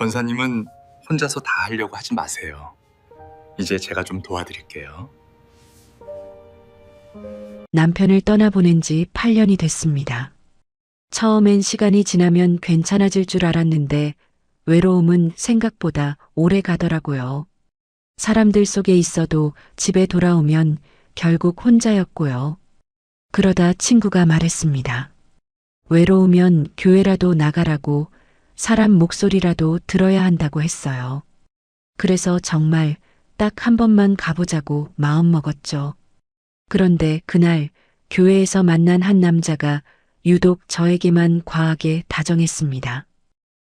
권사님은 혼자서 다 하려고 하지 마세요. 이제 제가 좀 도와드릴게요. 남편을 떠나보낸 지 8년이 됐습니다. 처음엔 시간이 지나면 괜찮아질 줄 알았는데 외로움은 생각보다 오래 가더라고요. 사람들 속에 있어도 집에 돌아오면 결국 혼자였고요. 그러다 친구가 말했습니다. 외로우면 교회라도 나가라고, 사람 목소리라도 들어야 한다고 했어요. 그래서 정말 딱 한 번만 가보자고 마음먹었죠. 그런데 그날 교회에서 만난 한 남자가 유독 저에게만 과하게 다정했습니다.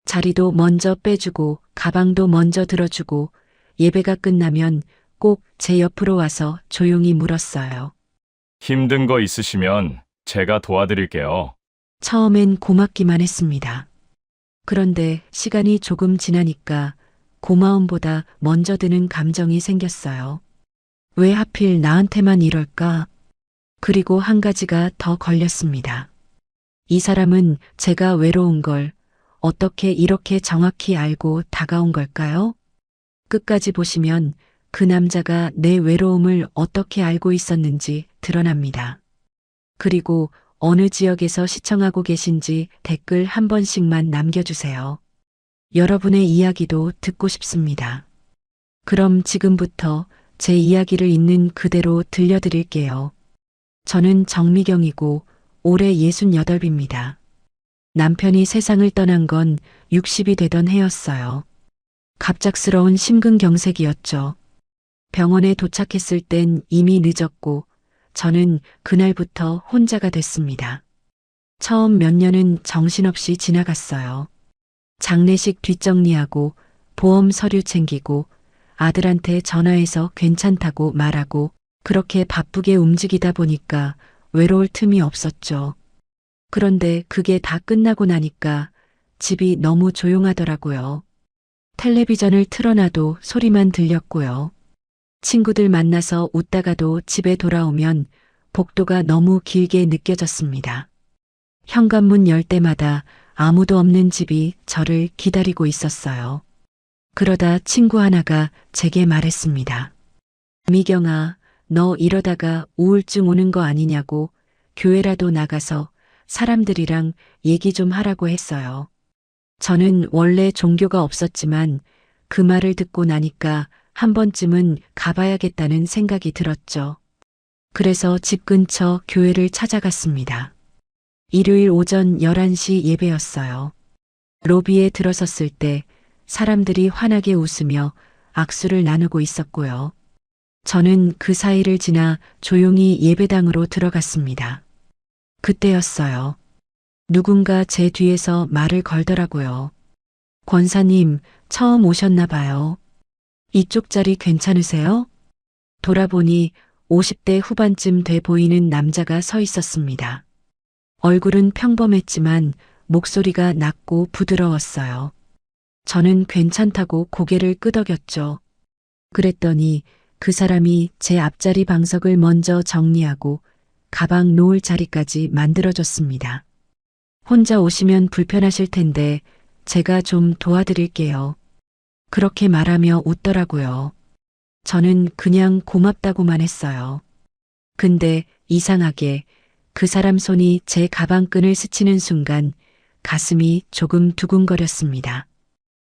자리도 먼저 빼주고 가방도 먼저 들어주고 예배가 끝나면 꼭 제 옆으로 와서 조용히 물었어요. 힘든 거 있으시면 제가 도와드릴게요. 처음엔 고맙기만 했습니다. 그런데 시간이 조금 지나니까 고마움보다 먼저 드는 감정이 생겼어요. 왜 하필 나한테만 이럴까? 그리고 한 가지가 더 걸렸습니다. 이 사람은 제가 외로운 걸 어떻게 이렇게 정확히 알고 다가온 걸까요? 끝까지 보시면 그 남자가 내 외로움을 어떻게 알고 있었는지 드러납니다. 그리고 어느 지역에서 시청하고 계신지 댓글 한 번씩만 남겨주세요. 여러분의 이야기도 듣고 싶습니다. 그럼 지금부터 제 이야기를 있는 그대로 들려드릴게요. 저는 정미경이고 올해 68입니다. 남편이 세상을 떠난 건 60이 되던 해였어요. 갑작스러운 심근경색이었죠. 병원에 도착했을 땐 이미 늦었고 저는 그날부터 혼자가 됐습니다. 처음 몇 년은 정신없이 지나갔어요. 장례식 뒷정리하고 보험 서류 챙기고 아들한테 전화해서 괜찮다고 말하고 그렇게 바쁘게 움직이다 보니까 외로울 틈이 없었죠. 그런데 그게 다 끝나고 나니까 집이 너무 조용하더라고요. 텔레비전을 틀어놔도 소리만 들렸고요. 친구들 만나서 웃다가도 집에 돌아오면 복도가 너무 길게 느껴졌습니다. 현관문 열 때마다 아무도 없는 집이 저를 기다리고 있었어요. 그러다 친구 하나가 제게 말했습니다. 미경아, 너 이러다가 우울증 오는 거 아니냐고 교회라도 나가서 사람들이랑 얘기 좀 하라고 했어요. 저는 원래 종교가 없었지만 그 말을 듣고 나니까 한 번쯤은 가봐야겠다는 생각이 들었죠. 그래서 집 근처 교회를 찾아갔습니다. 일요일 오전 11시 예배였어요. 로비에 들어섰을 때 사람들이 환하게 웃으며 악수를 나누고 있었고요. 저는 그 사이를 지나 조용히 예배당으로 들어갔습니다. 그때였어요. 누군가 제 뒤에서 말을 걸더라고요. 권사님, 처음 오셨나 봐요. 이쪽 자리 괜찮으세요? 돌아보니 50대 후반쯤 돼 보이는 남자가 서 있었습니다. 얼굴은 평범했지만 목소리가 낮고 부드러웠어요. 저는 괜찮다고 고개를 끄덕였죠. 그랬더니 그 사람이 제 앞자리 방석을 먼저 정리하고 가방 놓을 자리까지 만들어줬습니다. 혼자 오시면 불편하실 텐데 제가 좀 도와드릴게요. 그렇게 말하며 웃더라고요. 저는 그냥 고맙다고만 했어요. 근데 이상하게 그 사람 손이 제 가방끈을 스치는 순간 가슴이 조금 두근거렸습니다.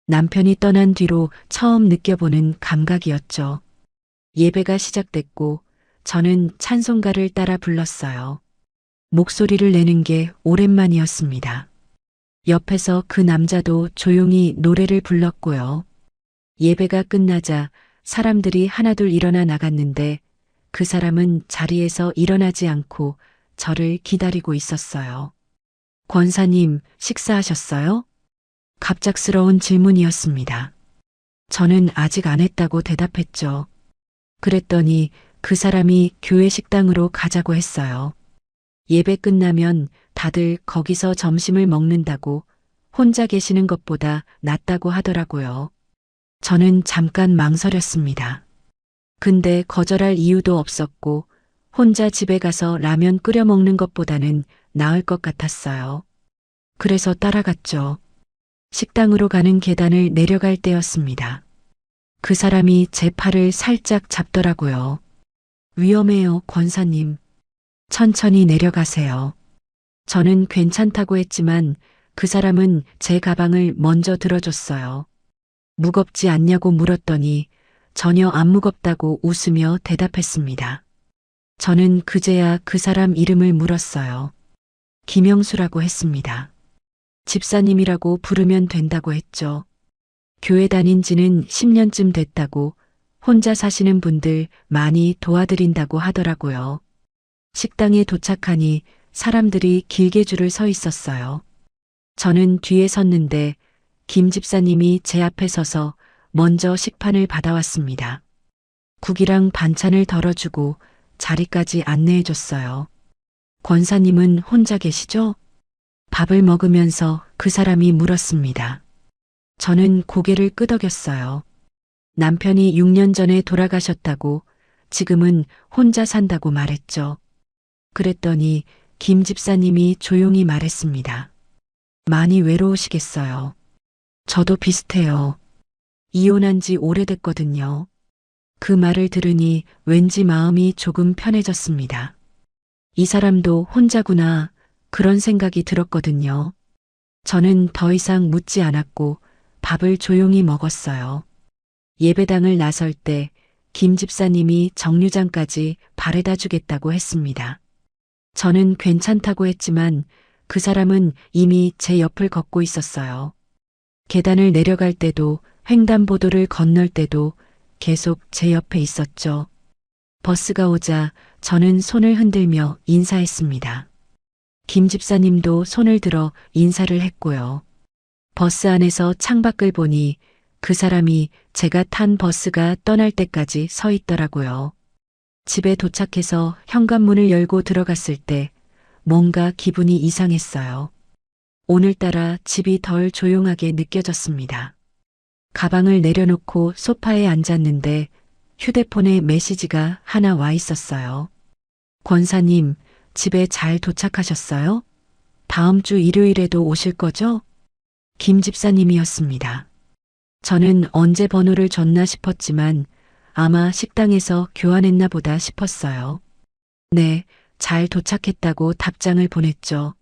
남편이 떠난 뒤로 처음 느껴보는 감각이었죠. 예배가 시작됐고 저는 찬송가를 따라 불렀어요. 목소리를 내는 게 오랜만이었습니다. 옆에서 그 남자도 조용히 노래를 불렀고요. 예배가 끝나자 사람들이 하나둘 일어나 나갔는데 그 사람은 자리에서 일어나지 않고 저를 기다리고 있었어요. 권사님, 식사하셨어요? 갑작스러운 질문이었습니다. 저는 아직 안 했다고 대답했죠. 그랬더니 그 사람이 교회 식당으로 가자고 했어요. 예배 끝나면 다들 거기서 점심을 먹는다고 혼자 계시는 것보다 낫다고 하더라고요. 저는 잠깐 망설였습니다. 근데 거절할 이유도 없었고 혼자 집에 가서 라면 끓여 먹는 것보다는 나을 것 같았어요. 그래서 따라갔죠. 식당으로 가는 계단을 내려갈 때였습니다. 그 사람이 제 팔을 살짝 잡더라고요. 위험해요, 권사님. 천천히 내려가세요. 저는 괜찮다고 했지만 그 사람은 제 가방을 먼저 들어줬어요. 무겁지 않냐고 물었더니 전혀 안 무겁다고 웃으며 대답했습니다. 저는 그제야 그 사람 이름을 물었어요. 김영수라고 했습니다. 집사님이라고 부르면 된다고 했죠. 교회 다닌 지는 10년쯤 됐다고 혼자 사시는 분들 많이 도와드린다고 하더라고요. 식당에 도착하니 사람들이 길게 줄을 서 있었어요. 저는 뒤에 섰는데 김 집사님이 제 앞에 서서 먼저 식판을 받아왔습니다. 국이랑 반찬을 덜어주고 자리까지 안내해줬어요. 권사님은 혼자 계시죠? 밥을 먹으면서 그 사람이 물었습니다. 저는 고개를 끄덕였어요. 남편이 6년 전에 돌아가셨다고 지금은 혼자 산다고 말했죠. 그랬더니 김 집사님이 조용히 말했습니다. 많이 외로우시겠어요. 저도 비슷해요. 이혼한 지 오래됐거든요. 그 말을 들으니 왠지 마음이 조금 편해졌습니다. 이 사람도 혼자구나 그런 생각이 들었거든요. 저는 더 이상 묻지 않았고 밥을 조용히 먹었어요. 예배당을 나설 때 김 집사님이 정류장까지 바래다 주겠다고 했습니다. 저는 괜찮다고 했지만 그 사람은 이미 제 옆을 걷고 있었어요. 계단을 내려갈 때도 횡단보도를 건널 때도 계속 제 옆에 있었죠. 버스가 오자 저는 손을 흔들며 인사했습니다. 김 집사님도 손을 들어 인사를 했고요. 버스 안에서 창밖을 보니 그 사람이 제가 탄 버스가 떠날 때까지 서 있더라고요. 집에 도착해서 현관문을 열고 들어갔을 때 뭔가 기분이 이상했어요. 오늘따라 집이 덜 조용하게 느껴졌습니다. 가방을 내려놓고 소파에 앉았는데 휴대폰에 메시지가 하나 와 있었어요. 권사님, 집에 잘 도착하셨어요? 다음 주 일요일에도 오실 거죠? 김 집사님이었습니다. 저는 언제 번호를 줬나 싶었지만 아마 식당에서 교환했나 보다 싶었어요. 네, 잘 도착했다고 답장을 보냈죠.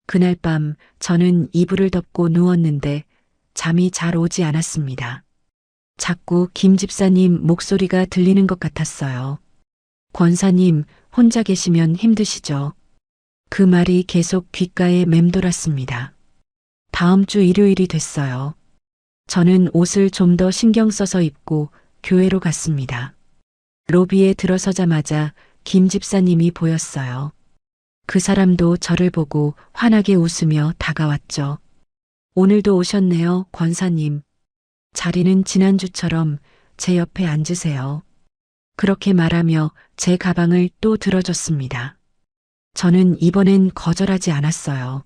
그날 밤 저는 이불을 덮고 누웠는데 잠이 잘 오지 않았습니다. 자꾸 김 집사님 목소리가 들리는 것 같았어요. 권사님, 혼자 계시면 힘드시죠? 그 말이 계속 귓가에 맴돌았습니다. 다음 주 일요일이 됐어요. 저는 옷을 좀 더 신경 써서 입고 교회로 갔습니다. 로비에 들어서자마자 김 집사님이 보였어요. 그 사람도 저를 보고 환하게 웃으며 다가왔죠. 오늘도 오셨네요, 권사님. 자리는 지난주처럼 제 옆에 앉으세요. 그렇게 말하며 제 가방을 또 들어줬습니다. 저는 이번엔 거절하지 않았어요.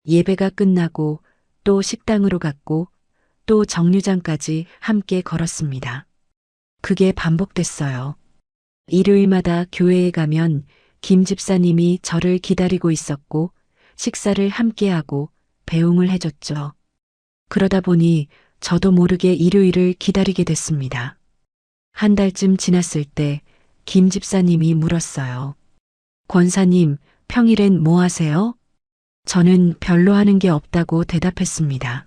예배가 끝나고 또 식당으로 갔고 또 정류장까지 함께 걸었습니다. 그게 반복됐어요. 일요일마다 교회에 가면 김 집사님이 저를 기다리고 있었고 식사를 함께하고 배웅을 해줬죠. 그러다 보니 저도 모르게 일요일을 기다리게 됐습니다. 한 달쯤 지났을 때 김 집사님이 물었어요. 권사님, 평일엔 뭐 하세요? 저는 별로 하는 게 없다고 대답했습니다.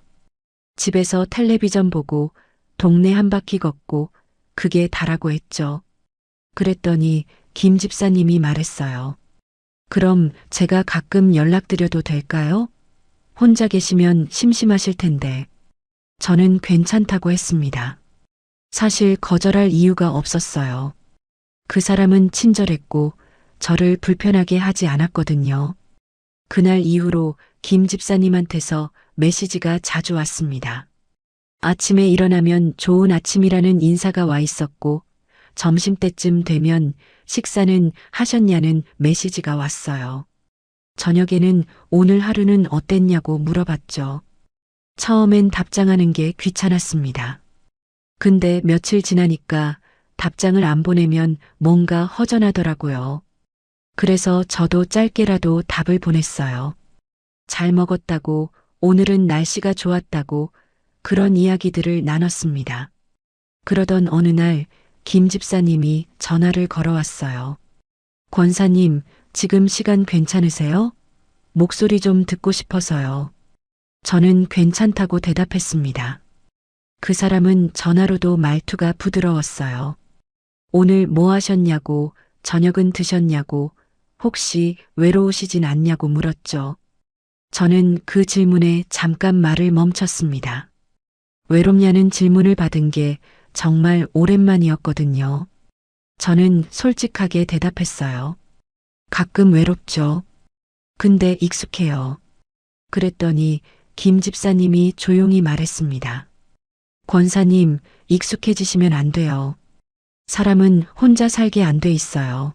집에서 텔레비전 보고 동네 한 바퀴 걷고 그게 다라고 했죠. 그랬더니 김 집사님이 말했어요. 그럼 제가 가끔 연락드려도 될까요? 혼자 계시면 심심하실 텐데. 저는 괜찮다고 했습니다. 사실 거절할 이유가 없었어요. 그 사람은 친절했고 저를 불편하게 하지 않았거든요. 그날 이후로 김 집사님한테서 메시지가 자주 왔습니다. 아침에 일어나면 좋은 아침이라는 인사가 와 있었고 점심때쯤 되면 식사는 하셨냐는 메시지가 왔어요. 저녁에는 오늘 하루는 어땠냐고 물어봤죠. 처음엔 답장하는 게 귀찮았습니다. 근데 며칠 지나니까 답장을 안 보내면 뭔가 허전하더라고요. 그래서 저도 짧게라도 답을 보냈어요. 잘 먹었다고, 오늘은 날씨가 좋았다고 그런 이야기들을 나눴습니다. 그러던 어느 날 김 집사님이 전화를 걸어왔어요. 권사님, 지금 시간 괜찮으세요? 목소리 좀 듣고 싶어서요. 저는 괜찮다고 대답했습니다. 그 사람은 전화로도 말투가 부드러웠어요. 오늘 뭐 하셨냐고, 저녁은 드셨냐고, 혹시 외로우시진 않냐고 물었죠. 저는 그 질문에 잠깐 말을 멈췄습니다. 외롭냐는 질문을 받은 게 정말 오랜만이었거든요. 저는 솔직하게 대답했어요. 가끔 외롭죠. 근데 익숙해요. 그랬더니 김 집사님이 조용히 말했습니다. 권사님, 익숙해지시면 안 돼요. 사람은 혼자 살게 안 돼 있어요.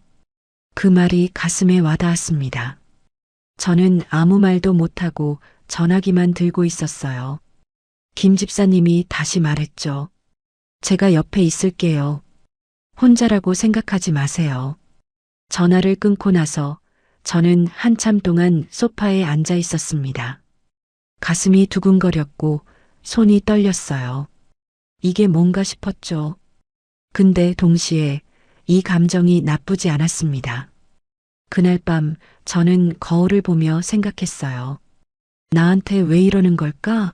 그 말이 가슴에 와닿았습니다. 저는 아무 말도 못하고 전화기만 들고 있었어요. 김 집사님이 다시 말했죠. 제가 옆에 있을게요. 혼자라고 생각하지 마세요. 전화를 끊고 나서 저는 한참 동안 소파에 앉아 있었습니다. 가슴이 두근거렸고 손이 떨렸어요. 이게 뭔가 싶었죠. 근데 동시에 이 감정이 나쁘지 않았습니다. 그날 밤 저는 거울을 보며 생각했어요. 나한테 왜 이러는 걸까?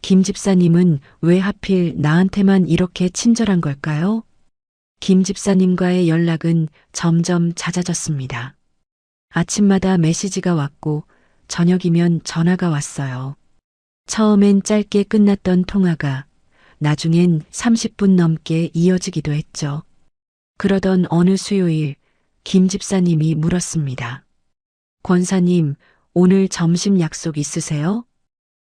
김 집사님은 왜 하필 나한테만 이렇게 친절한 걸까요? 김 집사님과의 연락은 점점 잦아졌습니다. 아침마다 메시지가 왔고 저녁이면 전화가 왔어요. 처음엔 짧게 끝났던 통화가 나중엔 30분 넘게 이어지기도 했죠. 그러던 어느 수요일 김 집사님이 물었습니다. 권사님, 오늘 점심 약속 있으세요?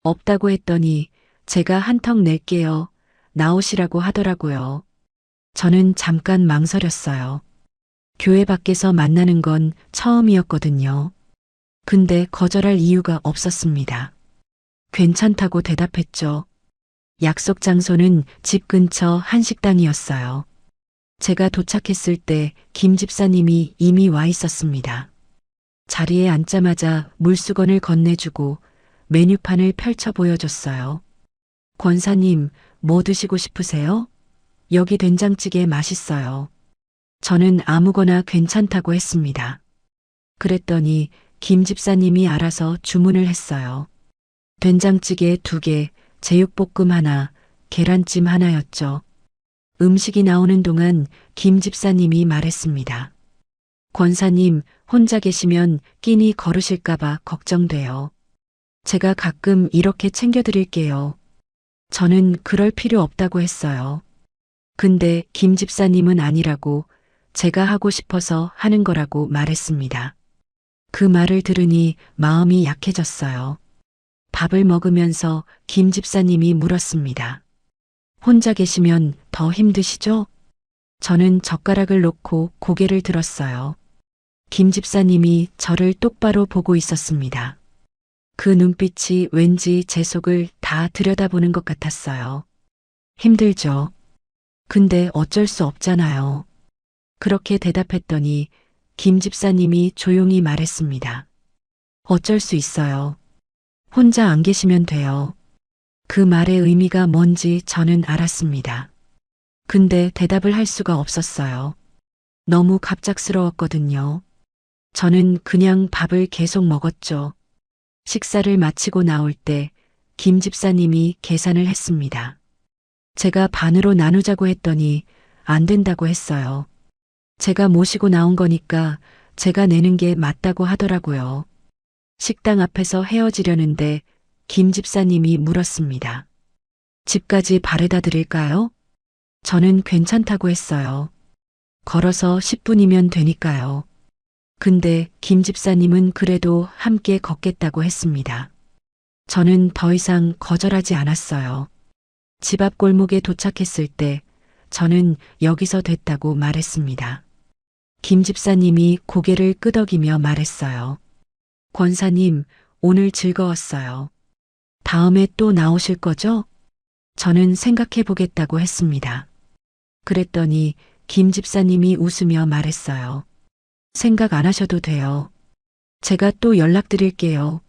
없다고 했더니 제가 한턱 낼게요. 나오시라고 하더라고요. 저는 잠깐 망설였어요. 교회 밖에서 만나는 건 처음이었거든요. 근데 거절할 이유가 없었습니다. 괜찮다고 대답했죠. 약속 장소는 집 근처 한식당이었어요. 제가 도착했을 때 김 집사님이 이미 와 있었습니다. 자리에 앉자마자 물수건을 건네주고 메뉴판을 펼쳐 보여줬어요. 권사님, 뭐 드시고 싶으세요? 여기 된장찌개 맛있어요. 저는 아무거나 괜찮다고 했습니다. 그랬더니 김 집사님이 알아서 주문을 했어요. 된장찌개 2개, 제육볶음 하나, 계란찜 하나였죠. 음식이 나오는 동안 김 집사님이 말했습니다. 권사님, 혼자 계시면 끼니 거르실까봐 걱정돼요. 제가 가끔 이렇게 챙겨드릴게요. 저는 그럴 필요 없다고 했어요. 근데 김 집사님은 아니라고 제가 하고 싶어서 하는 거라고 말했습니다. 그 말을 들으니 마음이 약해졌어요. 밥을 먹으면서 김 집사님이 물었습니다. 혼자 계시면 더 힘드시죠? 저는 젓가락을 놓고 고개를 들었어요. 김 집사님이 저를 똑바로 보고 있었습니다. 그 눈빛이 왠지 제 속을 다 들여다보는 것 같았어요. 힘들죠. 근데 어쩔 수 없잖아요. 그렇게 대답했더니 김 집사님이 조용히 말했습니다. 어쩔 수 있어요. 혼자 안 계시면 돼요. 그 말의 의미가 뭔지 저는 알았습니다. 근데 대답을 할 수가 없었어요. 너무 갑작스러웠거든요. 저는 그냥 밥을 계속 먹었죠. 식사를 마치고 나올 때 김 집사님이 계산을 했습니다. 제가 반으로 나누자고 했더니 안 된다고 했어요. 제가 모시고 나온 거니까 제가 내는 게 맞다고 하더라고요. 식당 앞에서 헤어지려는데 김 집사님이 물었습니다. 집까지 바래다 드릴까요? 저는 괜찮다고 했어요. 걸어서 10분이면 되니까요. 근데 김 집사님은 그래도 함께 걷겠다고 했습니다. 저는 더 이상 거절하지 않았어요. 집 앞 골목에 도착했을 때 저는 여기서 됐다고 말했습니다. 김 집사님이 고개를 끄덕이며 말했어요. 권사님, 오늘 즐거웠어요. 다음에 또 나오실 거죠? 저는 생각해 보겠다고 했습니다. 그랬더니 김 집사님이 웃으며 말했어요. 생각 안 하셔도 돼요. 제가 또 연락드릴게요.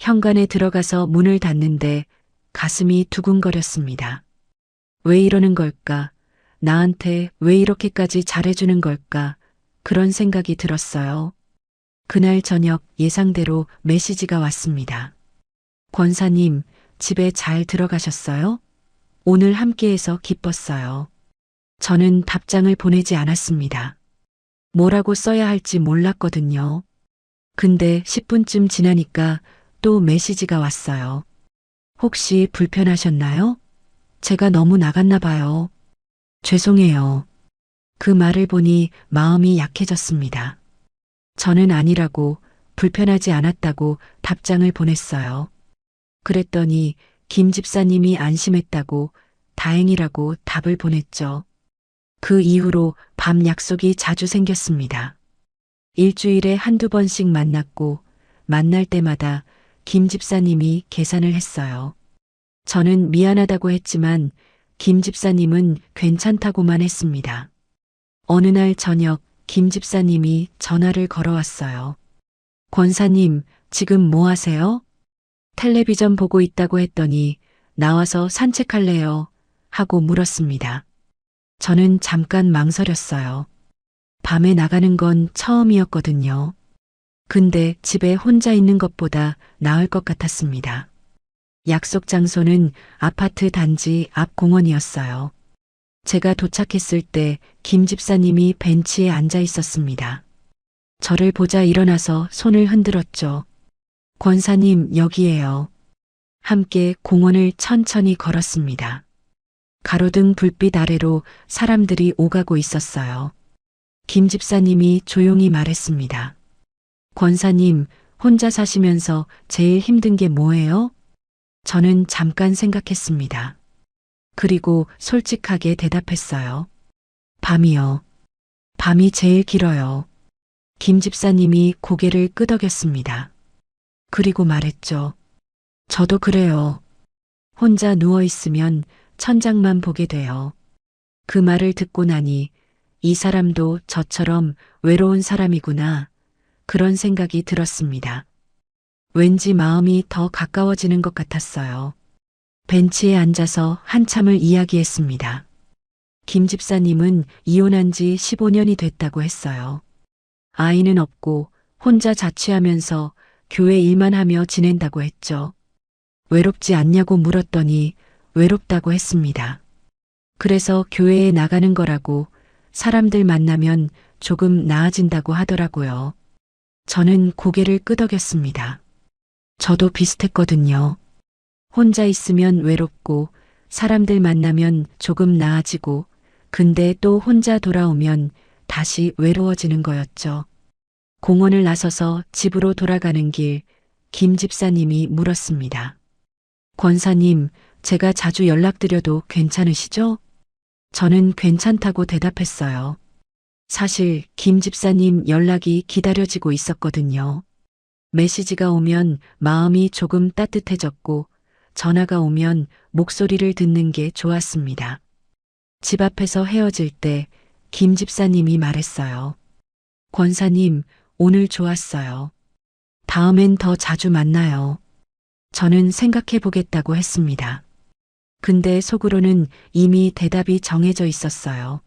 현관에 들어가서 문을 닫는데 가슴이 두근거렸습니다. 왜 이러는 걸까? 나한테 왜 이렇게까지 잘해주는 걸까? 그런 생각이 들었어요. 그날 저녁 예상대로 메시지가 왔습니다. 권사님, 집에 잘 들어가셨어요? 오늘 함께해서 기뻤어요. 저는 답장을 보내지 않았습니다. 뭐라고 써야 할지 몰랐거든요. 근데 10분쯤 지나니까 또 메시지가 왔어요. 혹시 불편하셨나요? 제가 너무 나갔나 봐요. 죄송해요. 그 말을 보니 마음이 약해졌습니다. 저는 아니라고, 불편하지 않았다고 답장을 보냈어요. 그랬더니 김 집사님이 안심했다고, 다행이라고 답을 보냈죠. 그 이후로 밤 약속이 자주 생겼습니다. 일주일에 한두 번씩 만났고, 만날 때마다 김 집사님이 계산을 했어요. 저는 미안하다고 했지만 김 집사님은 괜찮다고만 했습니다. 어느 날 저녁 김 집사님이 전화를 걸어왔어요. 권사님, 지금 뭐 하세요? 텔레비전 보고 있다고 했더니 나와서 산책할래요? 하고 물었습니다. 저는 잠깐 망설였어요. 밤에 나가는 건 처음이었거든요. 근데 집에 혼자 있는 것보다 나을 것 같았습니다. 약속 장소는 아파트 단지 앞 공원이었어요. 제가 도착했을 때 김 집사님이 벤치에 앉아 있었습니다. 저를 보자 일어나서 손을 흔들었죠. 권사님, 여기에요. 함께 공원을 천천히 걸었습니다. 가로등 불빛 아래로 사람들이 오가고 있었어요. 김 집사님이 조용히 말했습니다. 권사님, 혼자 사시면서 제일 힘든 게 뭐예요? 저는 잠깐 생각했습니다. 그리고 솔직하게 대답했어요. 밤이요. 밤이 제일 길어요. 김 집사님이 고개를 끄덕였습니다. 그리고 말했죠. 저도 그래요. 혼자 누워있으면 천장만 보게 돼요. 그 말을 듣고 나니 이 사람도 저처럼 외로운 사람이구나. 그런 생각이 들었습니다. 왠지 마음이 더 가까워지는 것 같았어요. 벤치에 앉아서 한참을 이야기했습니다. 김 집사님은 이혼한 지 15년이 됐다고 했어요. 아이는 없고 혼자 자취하면서 교회 일만 하며 지낸다고 했죠. 외롭지 않냐고 물었더니 외롭다고 했습니다. 그래서 교회에 나가는 거라고, 사람들 만나면 조금 나아진다고 하더라고요. 저는 고개를 끄덕였습니다. 저도 비슷했거든요. 혼자 있으면 외롭고 사람들 만나면 조금 나아지고, 근데 또 혼자 돌아오면 다시 외로워지는 거였죠. 공원을 나서서 집으로 돌아가는 길, 김 집사님이 물었습니다. 권사님, 제가 자주 연락드려도 괜찮으시죠? 저는 괜찮다고 대답했어요. 사실 김 집사님 연락이 기다려지고 있었거든요. 메시지가 오면 마음이 조금 따뜻해졌고, 전화가 오면 목소리를 듣는 게 좋았습니다. 집 앞에서 헤어질 때 김 집사님이 말했어요. 권사님, 오늘 좋았어요. 다음엔 더 자주 만나요. 저는 생각해 보겠다고 했습니다. 근데 속으로는 이미 대답이 정해져 있었어요.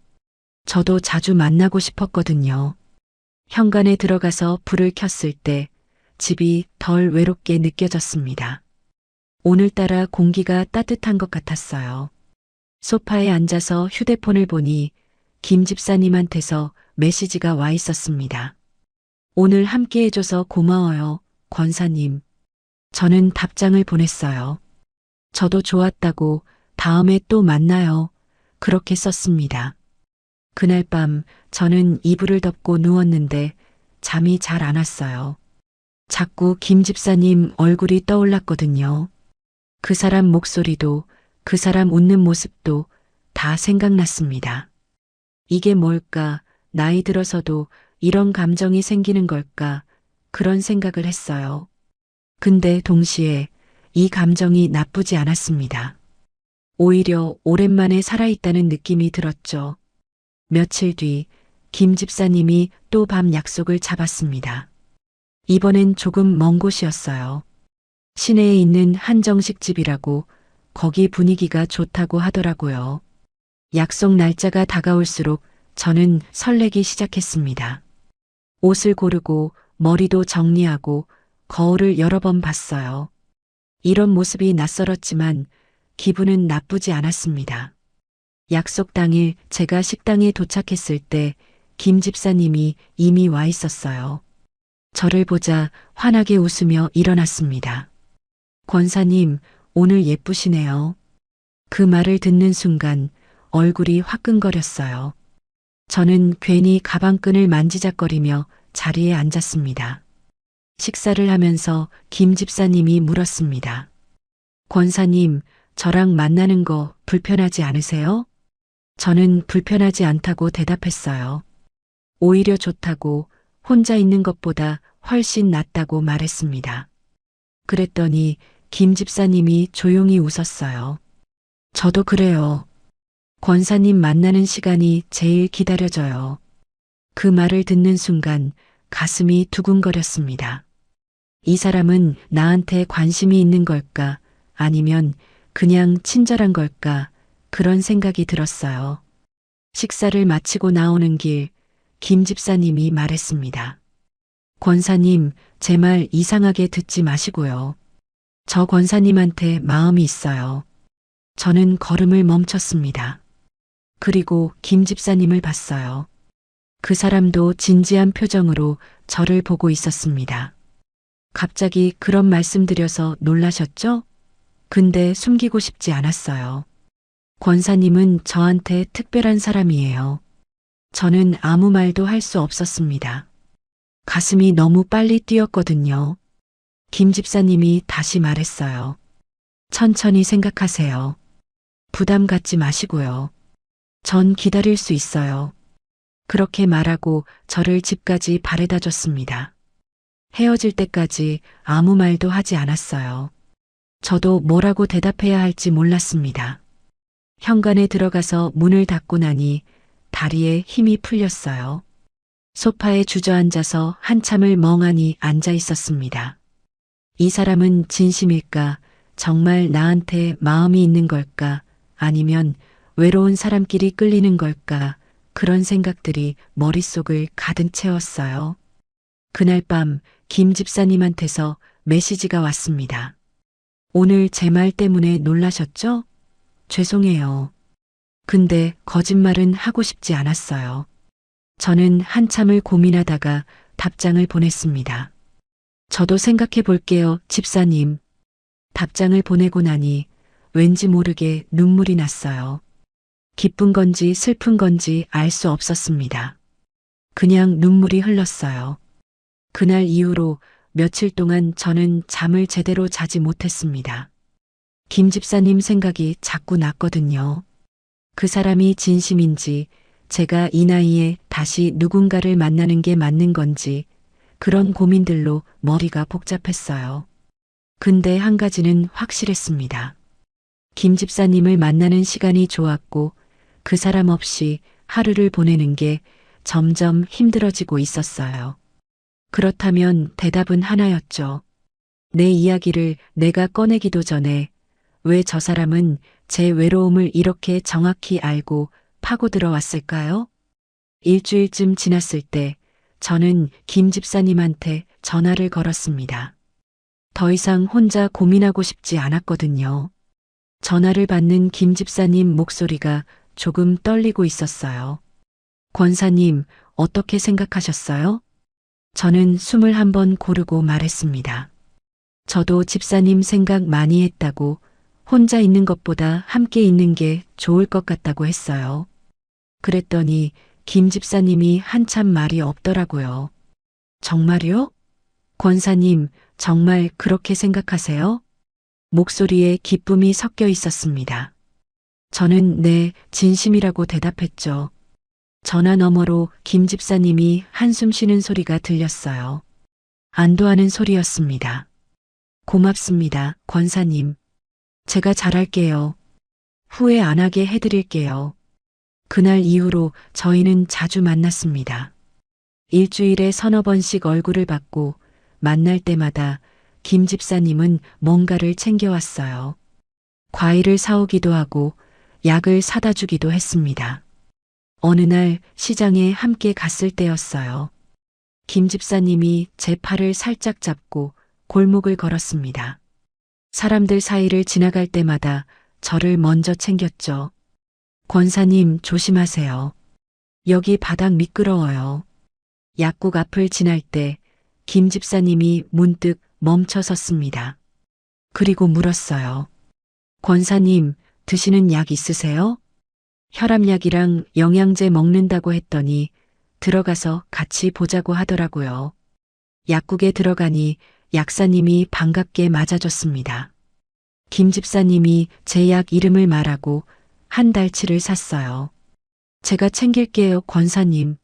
저도 자주 만나고 싶었거든요. 현관에 들어가서 불을 켰을 때 집이 덜 외롭게 느껴졌습니다. 오늘따라 공기가 따뜻한 것 같았어요. 소파에 앉아서 휴대폰을 보니 김 집사님한테서 메시지가 와 있었습니다. 오늘 함께 해줘서 고마워요, 권사님. 저는 답장을 보냈어요. 저도 좋았다고, 다음에 또 만나요. 그렇게 썼습니다. 그날 밤 저는 이불을 덮고 누웠는데 잠이 잘 안 왔어요. 자꾸 김 집사님 얼굴이 떠올랐거든요. 그 사람 목소리도, 그 사람 웃는 모습도 다 생각났습니다. 이게 뭘까? 나이 들어서도 이런 감정이 생기는 걸까? 그런 생각을 했어요. 근데 동시에 이 감정이 나쁘지 않았습니다. 오히려 오랜만에 살아있다는 느낌이 들었죠. 며칠 뒤 김 집사님이 또 밤 약속을 잡았습니다. 이번엔 조금 먼 곳이었어요. 시내에 있는 한정식집이라고 거기 분위기가 좋다고 하더라고요. 약속 날짜가 다가올수록 저는 설레기 시작했습니다. 옷을 고르고 머리도 정리하고 거울을 여러 번 봤어요. 이런 모습이 낯설었지만 기분은 나쁘지 않았습니다. 약속 당일 제가 식당에 도착했을 때 김 집사님이 이미 와 있었어요. 저를 보자 환하게 웃으며 일어났습니다. 권사님, 오늘 예쁘시네요. 그 말을 듣는 순간 얼굴이 화끈거렸어요. 저는 괜히 가방끈을 만지작거리며 자리에 앉았습니다. 식사를 하면서 김 집사님이 물었습니다. 권사님, 저랑 만나는 거 불편하지 않으세요? 저는 불편하지 않다고 대답했어요. 오히려 좋다고, 혼자 있는 것보다 훨씬 낫다고 말했습니다. 그랬더니 김 집사님이 조용히 웃었어요. 저도 그래요. 권사님 만나는 시간이 제일 기다려져요. 그 말을 듣는 순간 가슴이 두근거렸습니다. 이 사람은 나한테 관심이 있는 걸까? 아니면 그냥 친절한 걸까? 그런 생각이 들었어요. 식사를 마치고 나오는 길, 김 집사님이 말했습니다. 권사님, 제 말 이상하게 듣지 마시고요. 저 권사님한테 마음이 있어요. 저는 걸음을 멈췄습니다. 그리고 김 집사님을 봤어요. 그 사람도 진지한 표정으로 저를 보고 있었습니다. 갑자기 그런 말씀 드려서 놀라셨죠? 근데 숨기고 싶지 않았어요. 권사님은 저한테 특별한 사람이에요. 저는 아무 말도 할 수 없었습니다. 가슴이 너무 빨리 뛰었거든요. 김 집사님이 다시 말했어요. 천천히 생각하세요. 부담 갖지 마시고요. 전 기다릴 수 있어요. 그렇게 말하고 저를 집까지 바래다 줬습니다. 헤어질 때까지 아무 말도 하지 않았어요. 저도 뭐라고 대답해야 할지 몰랐습니다. 현관에 들어가서 문을 닫고 나니 다리에 힘이 풀렸어요. 소파에 주저앉아서 한참을 멍하니 앉아 있었습니다. 이 사람은 진심일까? 정말 나한테 마음이 있는 걸까? 아니면 외로운 사람끼리 끌리는 걸까? 그런 생각들이 머릿속을 가득 채웠어요. 그날 밤 김 집사님한테서 메시지가 왔습니다. 오늘 제 말 때문에 놀라셨죠? 죄송해요. 근데 거짓말은 하고 싶지 않았어요. 저는 한참을 고민하다가 답장을 보냈습니다. 저도 생각해 볼게요, 집사님. 답장을 보내고 나니 왠지 모르게 눈물이 났어요. 기쁜 건지 슬픈 건지 알 수 없었습니다. 그냥 눈물이 흘렀어요. 그날 이후로 며칠 동안 저는 잠을 제대로 자지 못했습니다. 김 집사님 생각이 자꾸 났거든요. 그 사람이 진심인지, 제가 이 나이에 다시 누군가를 만나는 게 맞는 건지, 그런 고민들로 머리가 복잡했어요. 근데 한 가지는 확실했습니다. 김 집사님을 만나는 시간이 좋았고, 그 사람 없이 하루를 보내는 게 점점 힘들어지고 있었어요. 그렇다면 대답은 하나였죠. 내 이야기를 내가 꺼내기도 전에 왜 저 사람은 제 외로움을 이렇게 정확히 알고 파고 들어왔을까요? 일주일쯤 지났을 때 저는 김 집사님한테 전화를 걸었습니다. 더 이상 혼자 고민하고 싶지 않았거든요. 전화를 받는 김 집사님 목소리가 조금 떨리고 있었어요. 권사님, 어떻게 생각하셨어요? 저는 숨을 한번 고르고 말했습니다. 저도 집사님 생각 많이 했다고, 혼자 있는 것보다 함께 있는 게 좋을 것 같다고 했어요. 그랬더니 김 집사님이 한참 말이 없더라고요. 정말요? 권사님, 정말 그렇게 생각하세요? 목소리에 기쁨이 섞여 있었습니다. 저는 네, 진심이라고 대답했죠. 전화 너머로 김 집사님이 한숨 쉬는 소리가 들렸어요. 안도하는 소리였습니다. 고맙습니다, 권사님. 제가 잘할게요. 후회 안 하게 해드릴게요. 그날 이후로 저희는 자주 만났습니다. 일주일에 서너 번씩 얼굴을 받고 만날 때마다 김 집사님은 뭔가를 챙겨왔어요. 과일을 사오기도 하고 약을 사다 주기도 했습니다. 어느 날 시장에 함께 갔을 때였어요. 김 집사님이 제 팔을 살짝 잡고 골목을 걸었습니다. 사람들 사이를 지나갈 때마다 저를 먼저 챙겼죠. 권사님 조심하세요. 여기 바닥 미끄러워요. 약국 앞을 지날 때 김 집사님이 문득 멈춰 섰습니다. 그리고 물었어요. 권사님, 드시는 약 있으세요? 혈압약이랑 영양제 먹는다고 했더니 들어가서 같이 보자고 하더라고요. 약국에 들어가니 약사님이 반갑게 맞아줬습니다. 김 집사님이 제 약 이름을 말하고 한 달치를 샀어요. 제가 챙길게요, 권사님.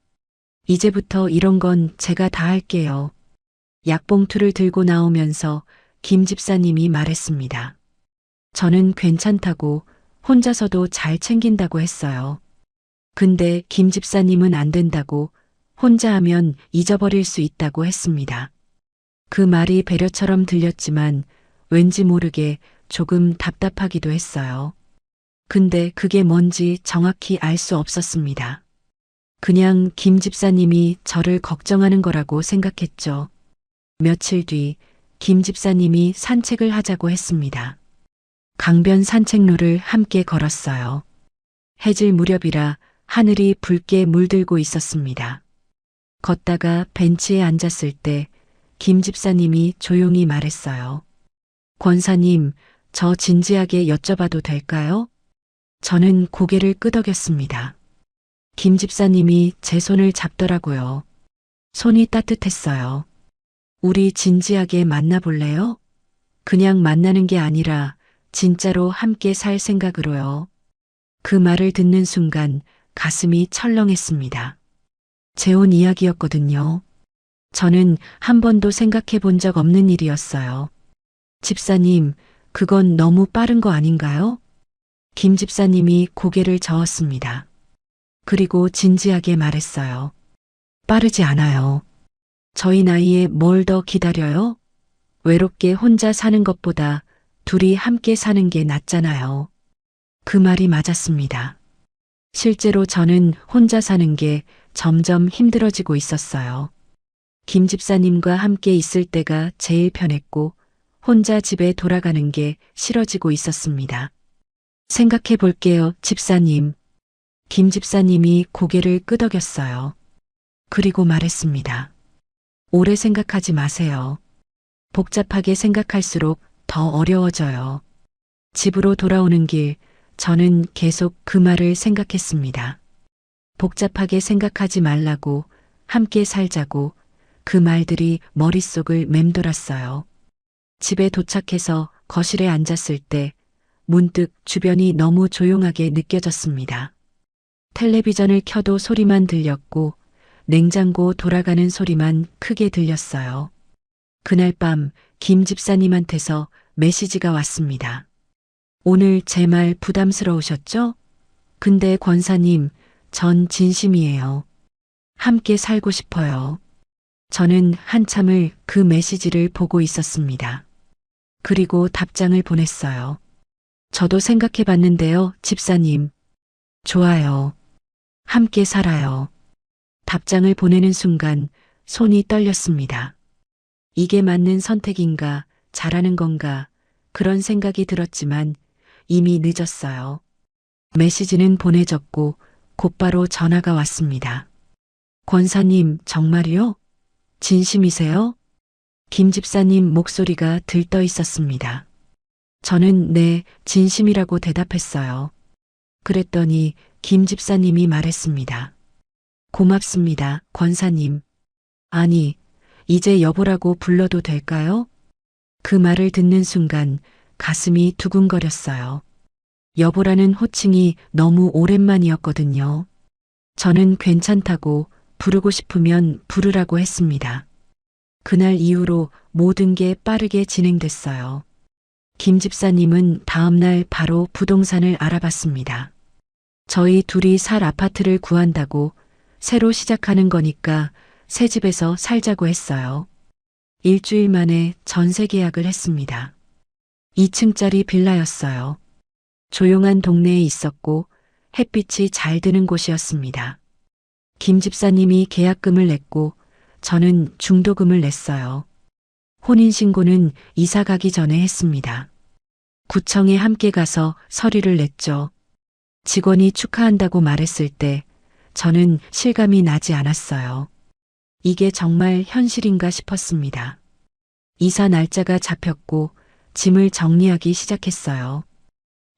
이제부터 이런 건 제가 다 할게요. 약봉투를 들고 나오면서 김 집사님이 말했습니다. 저는 괜찮다고 혼자서도 잘 챙긴다고 했어요. 근데 김 집사님은 안 된다고 혼자 하면 잊어버릴 수 있다고 했습니다. 그 말이 배려처럼 들렸지만 왠지 모르게 조금 답답하기도 했어요. 근데 그게 뭔지 정확히 알 수 없었습니다. 그냥 김 집사님이 저를 걱정하는 거라고 생각했죠. 며칠 뒤 김 집사님이 산책을 하자고 했습니다. 강변 산책로를 함께 걸었어요. 해질 무렵이라 하늘이 붉게 물들고 있었습니다. 걷다가 벤치에 앉았을 때 김 집사님이 조용히 말했어요. 권사님, 저 진지하게 여쭤봐도 될까요? 저는 고개를 끄덕였습니다. 김 집사님이 제 손을 잡더라고요. 손이 따뜻했어요. 우리 진지하게 만나볼래요? 그냥 만나는 게 아니라 진짜로 함께 살 생각으로요. 그 말을 듣는 순간 가슴이 철렁했습니다. 재혼 이야기였거든요. 저는 한 번도 생각해 본 적 없는 일이었어요. 집사님, 그건 너무 빠른 거 아닌가요? 김 집사님이 고개를 저었습니다. 그리고 진지하게 말했어요. 빠르지 않아요. 저희 나이에 뭘 더 기다려요? 외롭게 혼자 사는 것보다 둘이 함께 사는 게 낫잖아요. 그 말이 맞았습니다. 실제로 저는 혼자 사는 게 점점 힘들어지고 있었어요. 김 집사님과 함께 있을 때가 제일 편했고 혼자 집에 돌아가는 게 싫어지고 있었습니다. 생각해 볼게요, 집사님. 김 집사님이 고개를 끄덕였어요. 그리고 말했습니다. 오래 생각하지 마세요. 복잡하게 생각할수록 더 어려워져요. 집으로 돌아오는 길, 저는 계속 그 말을 생각했습니다. 복잡하게 생각하지 말라고, 함께 살자고, 그 말들이 머릿속을 맴돌았어요. 집에 도착해서 거실에 앉았을 때 문득 주변이 너무 조용하게 느껴졌습니다. 텔레비전을 켜도 소리만 들렸고 냉장고 돌아가는 소리만 크게 들렸어요. 그날 밤 김 집사님한테서 메시지가 왔습니다. 오늘 제 말 부담스러우셨죠? 근데 권사님, 전 진심이에요. 함께 살고 싶어요. 저는 한참을 그 메시지를 보고 있었습니다. 그리고 답장을 보냈어요. 저도 생각해 봤는데요, 집사님. 좋아요. 함께 살아요. 답장을 보내는 순간 손이 떨렸습니다. 이게 맞는 선택인가, 잘하는 건가, 그런 생각이 들었지만 이미 늦었어요. 메시지는 보내졌고 곧바로 전화가 왔습니다. 권사님, 정말이요? 진심이세요? 김 집사님 목소리가 들떠 있었습니다. 저는 네, 진심이라고 대답했어요. 그랬더니 김 집사님이 말했습니다. 고맙습니다, 권사님. 아니, 이제 여보라고 불러도 될까요? 그 말을 듣는 순간 가슴이 두근거렸어요. 여보라는 호칭이 너무 오랜만이었거든요. 저는 괜찮다고 부르고 싶으면 부르라고 했습니다. 그날 이후로 모든 게 빠르게 진행됐어요. 김 집사님은 다음날 바로 부동산을 알아봤습니다. 저희 둘이 살 아파트를 구한다고 새로 시작하는 거니까 새 집에서 살자고 했어요. 일주일 만에 전세 계약을 했습니다. 2층짜리 빌라였어요. 조용한 동네에 있었고 햇빛이 잘 드는 곳이었습니다. 김 집사님이 계약금을 냈고 저는 중도금을 냈어요. 혼인신고는 이사 가기 전에 했습니다. 구청에 함께 가서 서류를 냈죠. 직원이 축하한다고 말했을 때 저는 실감이 나지 않았어요. 이게 정말 현실인가 싶었습니다. 이사 날짜가 잡혔고 짐을 정리하기 시작했어요.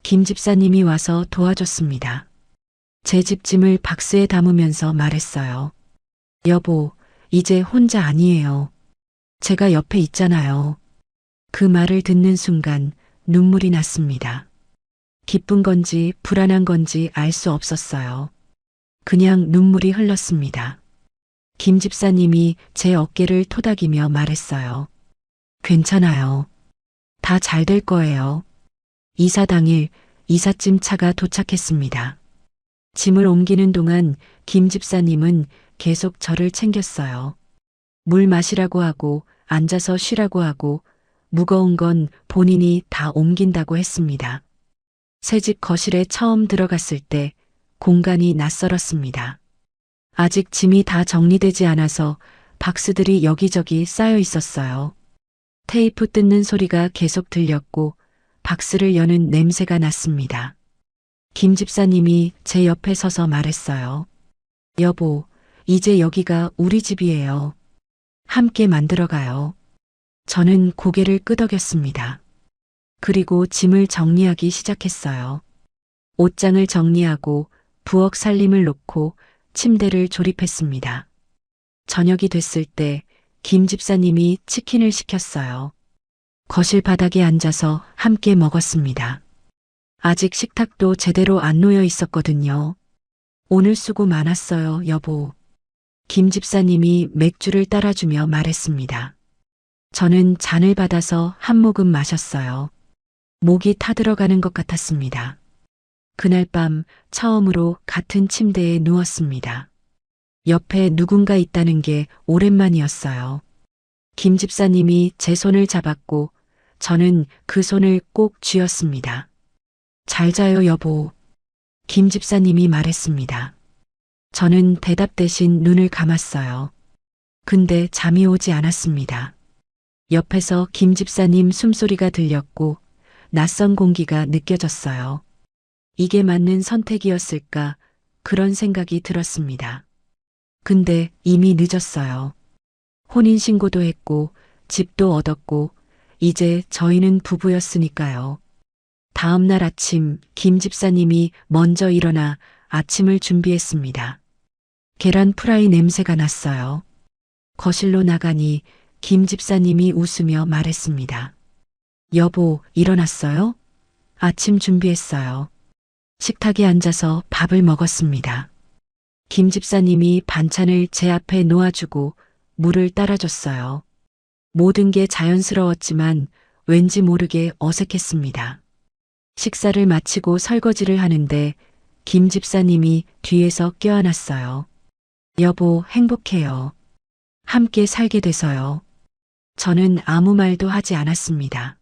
김 집사님이 와서 도와줬습니다. 제 집짐을 박스에 담으면서 말했어요. 여보, 이제 혼자 아니에요. 제가 옆에 있잖아요. 그 말을 듣는 순간 눈물이 났습니다. 기쁜 건지 불안한 건지 알 수 없었어요. 그냥 눈물이 흘렀습니다. 김 집사님이 제 어깨를 토닥이며 말했어요. 괜찮아요. 다 잘 될 거예요. 이사 당일 이삿짐 차가 도착했습니다. 짐을 옮기는 동안 김 집사님은 계속 저를 챙겼어요. 물 마시라고 하고 앉아서 쉬라고 하고 무거운 건 본인이 다 옮긴다고 했습니다. 새집 거실에 처음 들어갔을 때 공간이 낯설었습니다. 아직 짐이 다 정리되지 않아서 박스들이 여기저기 쌓여 있었어요. 테이프 뜯는 소리가 계속 들렸고 박스를 여는 냄새가 났습니다. 김 집사님이 제 옆에 서서 말했어요. 여보, 이제 여기가 우리 집이에요. 함께 만들어가요. 저는 고개를 끄덕였습니다. 그리고 짐을 정리하기 시작했어요. 옷장을 정리하고 부엌 살림을 놓고 침대를 조립했습니다. 저녁이 됐을 때 김 집사님이 치킨을 시켰어요. 거실 바닥에 앉아서 함께 먹었습니다. 아직 식탁도 제대로 안 놓여 있었거든요. 오늘 수고 많았어요, 여보. 김 집사님이 맥주를 따라주며 말했습니다. 저는 잔을 받아서 한 모금 마셨어요. 목이 타들어가는 것 같았습니다. 그날 밤 처음으로 같은 침대에 누웠습니다. 옆에 누군가 있다는 게 오랜만이었어요. 김 집사님이 제 손을 잡았고 저는 그 손을 꼭 쥐었습니다. 잘 자요, 여보. 김 집사님이 말했습니다. 저는 대답 대신 눈을 감았어요. 근데 잠이 오지 않았습니다. 옆에서 김 집사님 숨소리가 들렸고 낯선 공기가 느껴졌어요. 이게 맞는 선택이었을까? 그런 생각이 들었습니다. 근데 이미 늦었어요. 혼인신고도 했고 집도 얻었고 이제 저희는 부부였으니까요. 다음 날 아침 김 집사님이 먼저 일어나 아침을 준비했습니다. 계란 프라이 냄새가 났어요. 거실로 나가니 김 집사님이 웃으며 말했습니다. 여보, 일어났어요? 아침 준비했어요. 식탁에 앉아서 밥을 먹었습니다. 김 집사님이 반찬을 제 앞에 놓아주고 물을 따라줬어요. 모든 게 자연스러웠지만 왠지 모르게 어색했습니다. 식사를 마치고 설거지를 하는데 김 집사님이 뒤에서 껴안았어요. 여보, 행복해요. 함께 살게 돼서요. 저는 아무 말도 하지 않았습니다.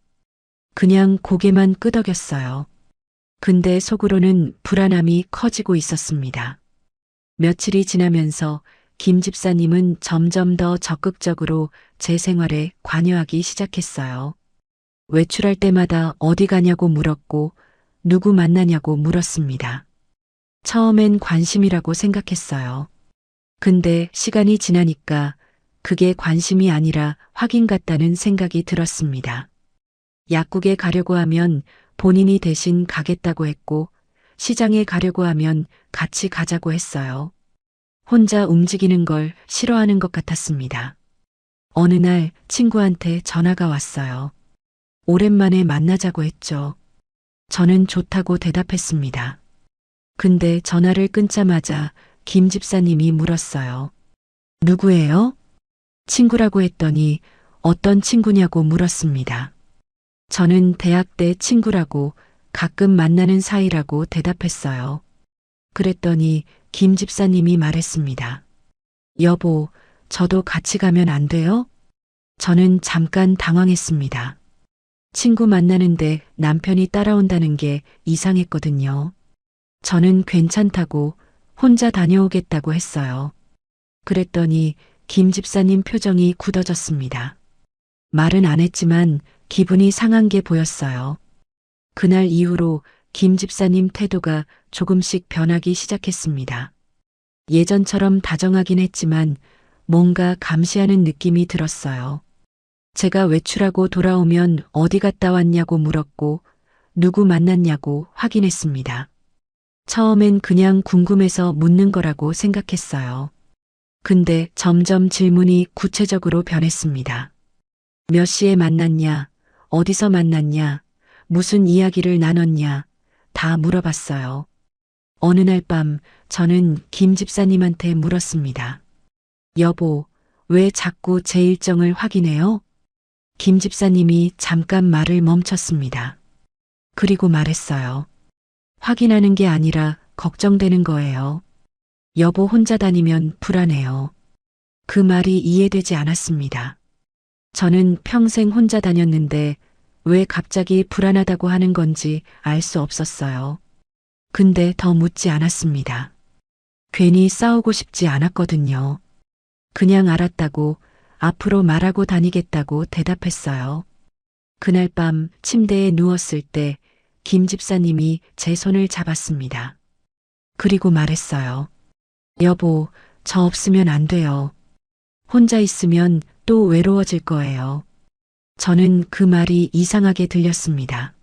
그냥 고개만 끄덕였어요. 근데 속으로는 불안함이 커지고 있었습니다. 며칠이 지나면서 김 집사님은 점점 더 적극적으로 제 생활에 관여하기 시작했어요. 외출할 때마다 어디 가냐고 물었고 누구 만나냐고 물었습니다. 처음엔 관심이라고 생각했어요. 근데 시간이 지나니까 그게 관심이 아니라 확인 같다는 생각이 들었습니다. 약국에 가려고 하면 본인이 대신 가겠다고 했고 시장에 가려고 하면 같이 가자고 했어요. 혼자 움직이는 걸 싫어하는 것 같았습니다. 어느 날 친구한테 전화가 왔어요. 오랜만에 만나자고 했죠. 저는 좋다고 대답했습니다. 근데 전화를 끊자마자 김 집사님이 물었어요. 누구예요? 친구라고 했더니 어떤 친구냐고 물었습니다. 저는 대학 때 친구라고 가끔 만나는 사이라고 대답했어요. 그랬더니 김 집사님이 말했습니다. 여보, 저도 같이 가면 안 돼요? 저는 잠깐 당황했습니다. 친구 만나는데 남편이 따라온다는 게 이상했거든요. 저는 괜찮다고 혼자 다녀오겠다고 했어요. 그랬더니 김 집사님 표정이 굳어졌습니다. 말은 안 했지만 기분이 상한 게 보였어요. 그날 이후로 김 집사님 태도가 조금씩 변하기 시작했습니다. 예전처럼 다정하긴 했지만 뭔가 감시하는 느낌이 들었어요. 제가 외출하고 돌아오면 어디 갔다 왔냐고 물었고 누구 만났냐고 확인했습니다. 처음엔 그냥 궁금해서 묻는 거라고 생각했어요. 근데 점점 질문이 구체적으로 변했습니다. 몇 시에 만났냐, 어디서 만났냐, 무슨 이야기를 나눴냐, 다 물어봤어요. 어느 날 밤 저는 김 집사님한테 물었습니다. 여보, 왜 자꾸 제 일정을 확인해요? 김 집사님이 잠깐 말을 멈췄습니다. 그리고 말했어요. 확인하는 게 아니라 걱정되는 거예요. 여보 혼자 다니면 불안해요. 그 말이 이해되지 않았습니다. 저는 평생 혼자 다녔는데 왜 갑자기 불안하다고 하는 건지 알 수 없었어요. 근데 더 묻지 않았습니다. 괜히 싸우고 싶지 않았거든요. 그냥 알았다고 앞으로 말하고 다니겠다고 대답했어요. 그날 밤 침대에 누웠을 때 김 집사님이 제 손을 잡았습니다. 그리고 말했어요. 여보, 저 없으면 안 돼요. 혼자 있으면 또 외로워질 거예요. 저는 그 말이 이상하게 들렸습니다.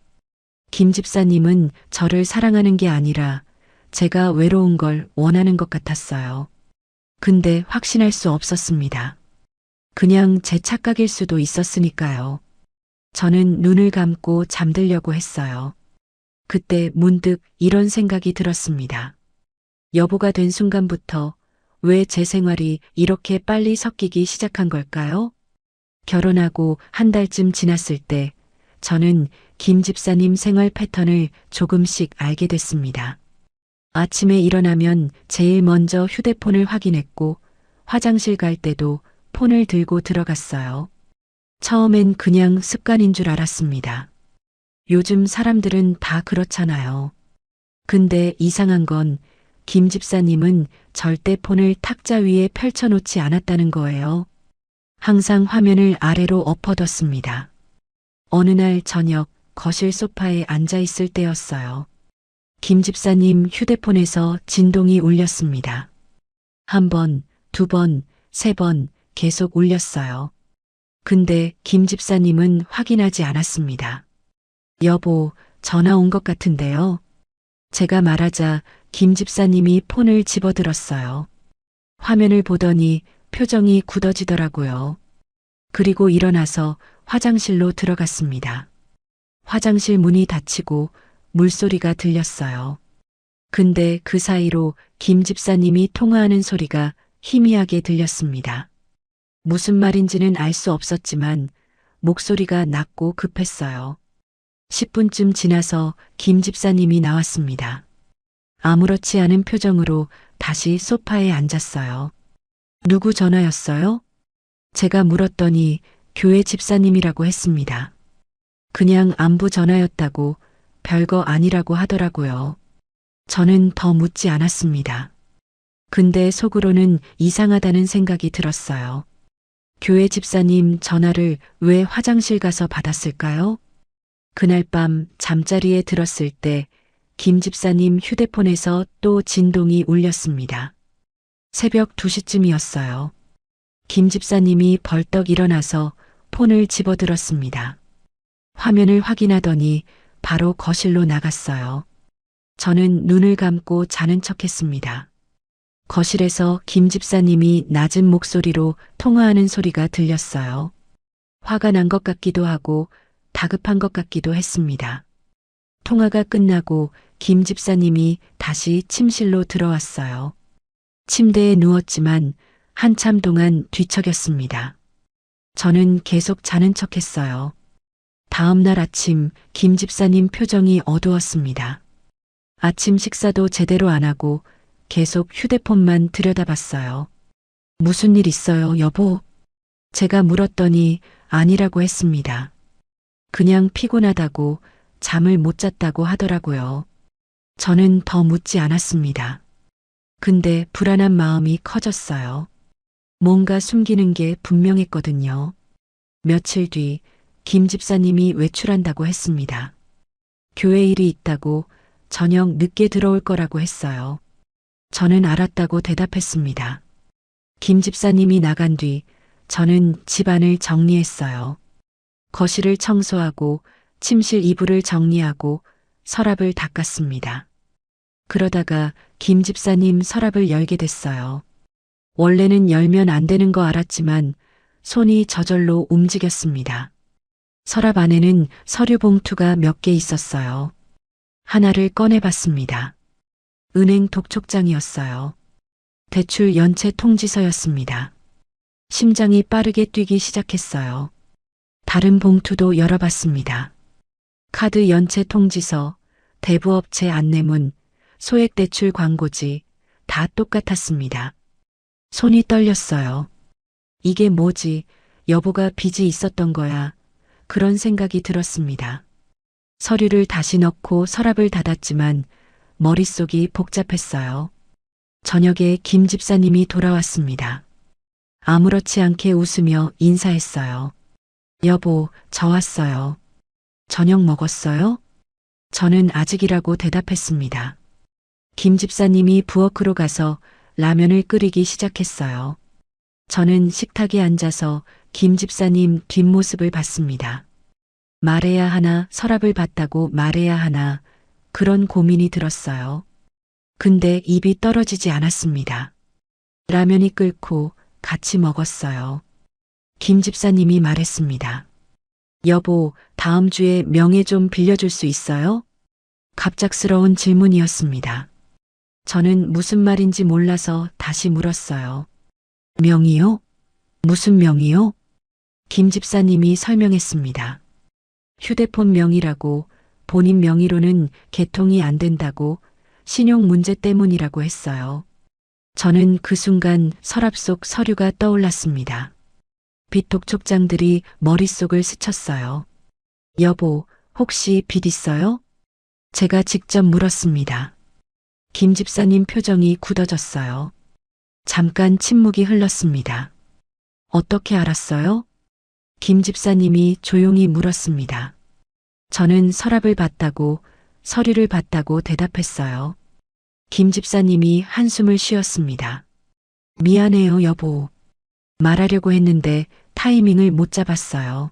김 집사님은 저를 사랑하는 게 아니라 제가 외로운 걸 원하는 것 같았어요. 근데 확신할 수 없었습니다. 그냥 제 착각일 수도 있었으니까요. 저는 눈을 감고 잠들려고 했어요. 그때 문득 이런 생각이 들었습니다. 여보가 된 순간부터 왜 제 생활이 이렇게 빨리 섞이기 시작한 걸까요? 결혼하고 한 달쯤 지났을 때 저는 김 집사님 생활 패턴을 조금씩 알게 됐습니다. 아침에 일어나면 제일 먼저 휴대폰을 확인했고 화장실 갈 때도 폰을 들고 들어갔어요. 처음엔 그냥 습관인 줄 알았습니다. 요즘 사람들은 다 그렇잖아요. 근데 이상한 건 김 집사님은 절대 폰을 탁자 위에 펼쳐놓지 않았다는 거예요. 항상 화면을 아래로 엎어뒀습니다. 어느 날 저녁 거실 소파에 앉아 있을 때였어요. 김 집사님 휴대폰에서 진동이 울렸습니다. 한 번, 두 번, 세 번 계속 울렸어요. 근데 김 집사님은 확인하지 않았습니다. 여보, 전화 온 것 같은데요. 제가 말하자 김 집사님이 폰을 집어들었어요. 화면을 보더니 표정이 굳어지더라고요. 그리고 일어나서 화장실로 들어갔습니다. 화장실 문이 닫히고 물소리가 들렸어요. 근데 그 사이로 김 집사님이 통화하는 소리가 희미하게 들렸습니다. 무슨 말인지는 알 수 없었지만 목소리가 낮고 급했어요. 10분쯤 지나서 김 집사님이 나왔습니다. 아무렇지 않은 표정으로 다시 소파에 앉았어요. 누구 전화였어요? 제가 물었더니 교회 집사님이라고 했습니다. 그냥 안부 전화였다고 별거 아니라고 하더라고요. 저는 더 묻지 않았습니다. 근데 속으로는 이상하다는 생각이 들었어요. 교회 집사님 전화를 왜 화장실 가서 받았을까요? 그날 밤 잠자리에 들었을 때 김 집사님 휴대폰에서 또 진동이 울렸습니다. 새벽 2시쯤이었어요. 김 집사님이 벌떡 일어나서 폰을 집어들었습니다. 화면을 확인하더니 바로 거실로 나갔어요. 저는 눈을 감고 자는 척했습니다. 거실에서 김 집사님이 낮은 목소리로 통화하는 소리가 들렸어요. 화가 난 것 같기도 하고 다급한 것 같기도 했습니다. 통화가 끝나고 김 집사님이 다시 침실로 들어왔어요. 침대에 누웠지만 한참 동안 뒤척였습니다. 저는 계속 자는 척했어요. 다음 날 아침 김 집사님 표정이 어두웠습니다. 아침 식사도 제대로 안 하고 계속 휴대폰만 들여다봤어요. 무슨 일 있어요, 여보? 제가 물었더니 아니라고 했습니다. 그냥 피곤하다고 잠을 못 잤다고 하더라고요. 저는 더 묻지 않았습니다. 근데 불안한 마음이 커졌어요. 뭔가 숨기는 게 분명했거든요. 며칠 뒤 김 집사님이 외출한다고 했습니다. 교회 일이 있다고 저녁 늦게 들어올 거라고 했어요. 저는 알았다고 대답했습니다. 김 집사님이 나간 뒤 저는 집안을 정리했어요. 거실을 청소하고 침실 이불을 정리하고 서랍을 닦았습니다. 그러다가 김 집사님 서랍을 열게 됐어요. 원래는 열면 안 되는 거 알았지만 손이 저절로 움직였습니다. 서랍 안에는 서류 봉투가 몇 개 있었어요. 하나를 꺼내봤습니다. 은행 독촉장이었어요. 대출 연체 통지서였습니다. 심장이 빠르게 뛰기 시작했어요. 다른 봉투도 열어봤습니다. 카드 연체 통지서, 대부업체 안내문, 소액대출 광고지 다 똑같았습니다. 손이 떨렸어요. 이게 뭐지? 여보가 빚이 있었던 거야. 그런 생각이 들었습니다. 서류를 다시 넣고 서랍을 닫았지만 머릿속이 복잡했어요. 저녁에 김 집사님이 돌아왔습니다. 아무렇지 않게 웃으며 인사했어요. 여보, 저 왔어요. 저녁 먹었어요? 저는 아직이라고 대답했습니다. 김 집사님이 부엌으로 가서 라면을 끓이기 시작했어요. 저는 식탁에 앉아서 김 집사님 뒷모습을 봤습니다. 말해야 하나, 서랍을 봤다고 말해야 하나, 그런 고민이 들었어요. 근데 입이 떨어지지 않았습니다. 라면이 끓고 같이 먹었어요. 김 집사님이 말했습니다. 여보, 다음 주에 명예 좀 빌려줄 수 있어요? 갑작스러운 질문이었습니다. 저는 무슨 말인지 몰라서 다시 물었어요. 명의요? 무슨 명의요? 김 집사님이 설명했습니다. 휴대폰 명의라고, 본인 명의로는 개통이 안 된다고, 신용 문제 때문이라고 했어요. 저는 그 순간 서랍 속 서류가 떠올랐습니다. 빚 독촉장들이 머릿속을 스쳤어요. 여보, 혹시 빚 있어요? 제가 직접 물었습니다. 김 집사님 표정이 굳어졌어요. 잠깐 침묵이 흘렀습니다. 어떻게 알았어요? 김 집사님이 조용히 물었습니다. 저는 서랍을 봤다고, 서류를 봤다고 대답했어요. 김 집사님이 한숨을 쉬었습니다. 미안해요, 여보. 말하려고 했는데 타이밍을 못 잡았어요.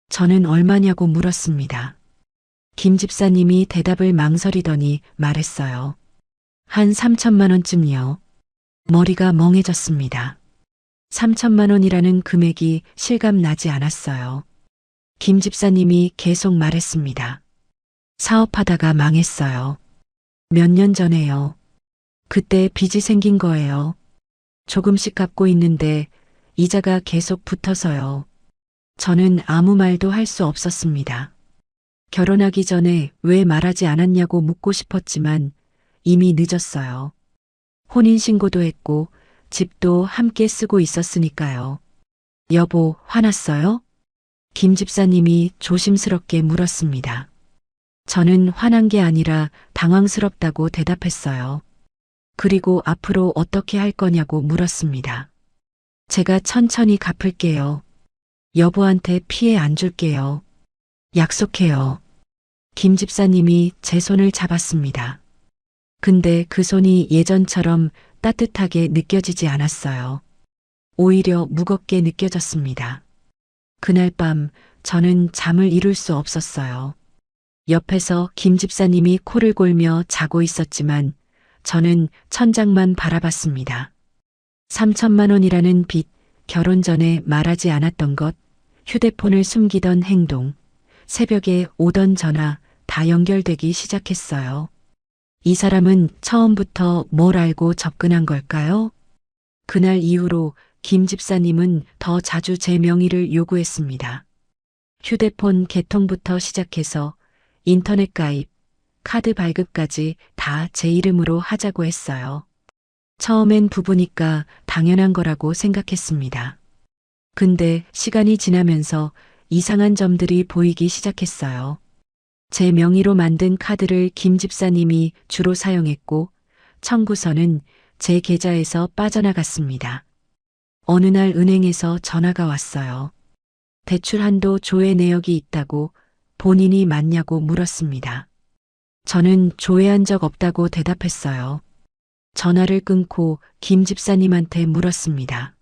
저는 얼마냐고 물었습니다. 김 집사님이 대답을 망설이더니 말했어요. 한 3천만 원쯤요. 머리가 멍해졌습니다. 3천만 원이라는 금액이 실감 나지 않았어요. 김 집사님이 계속 말했습니다. 사업하다가 망했어요. 몇 년 전에요. 그때 빚이 생긴 거예요. 조금씩 갚고 있는데 이자가 계속 붙어서요. 저는 아무 말도 할 수 없었습니다. 결혼하기 전에 왜 말하지 않았냐고 묻고 싶었지만 이미 늦었어요. 혼인신고도 했고 집도 함께 쓰고 있었으니까요. 여보, 화났어요? 김 집사님이 조심스럽게 물었습니다. 저는 화난 게 아니라 당황스럽다고 대답했어요. 그리고 앞으로 어떻게 할 거냐고 물었습니다. 제가 천천히 갚을게요. 여보한테 피해 안 줄게요. 약속해요. 김 집사님이 제 손을 잡았습니다. 근데 그 손이 예전처럼 따뜻하게 느껴지지 않았어요. 오히려 무겁게 느껴졌습니다. 그날 밤 저는 잠을 이룰 수 없었어요. 옆에서 김 집사님이 코를 골며 자고 있었지만 저는 천장만 바라봤습니다. 3천만 원이라는 빚, 결혼 전에 말하지 않았던 것, 휴대폰을 숨기던 행동, 새벽에 오던 전화 다 연결되기 시작했어요. 이 사람은 처음부터 뭘 알고 접근한 걸까요? 그날 이후로 김 집사님은 더 자주 제 명의를 요구했습니다. 휴대폰 개통부터 시작해서 인터넷 가입, 카드 발급까지 다 제 이름으로 하자고 했어요. 처음엔 부부니까 당연한 거라고 생각했습니다. 근데 시간이 지나면서 이상한 점들이 보이기 시작했어요. 제 명의로 만든 카드를 김 집사님이 주로 사용했고 청구서는 제 계좌에서 빠져나갔습니다. 어느 날 은행에서 전화가 왔어요. 대출 한도 조회 내역이 있다고 본인이 맞냐고 물었습니다. 저는 조회한 적 없다고 대답했어요. 전화를 끊고 김 집사님한테 물었습니다.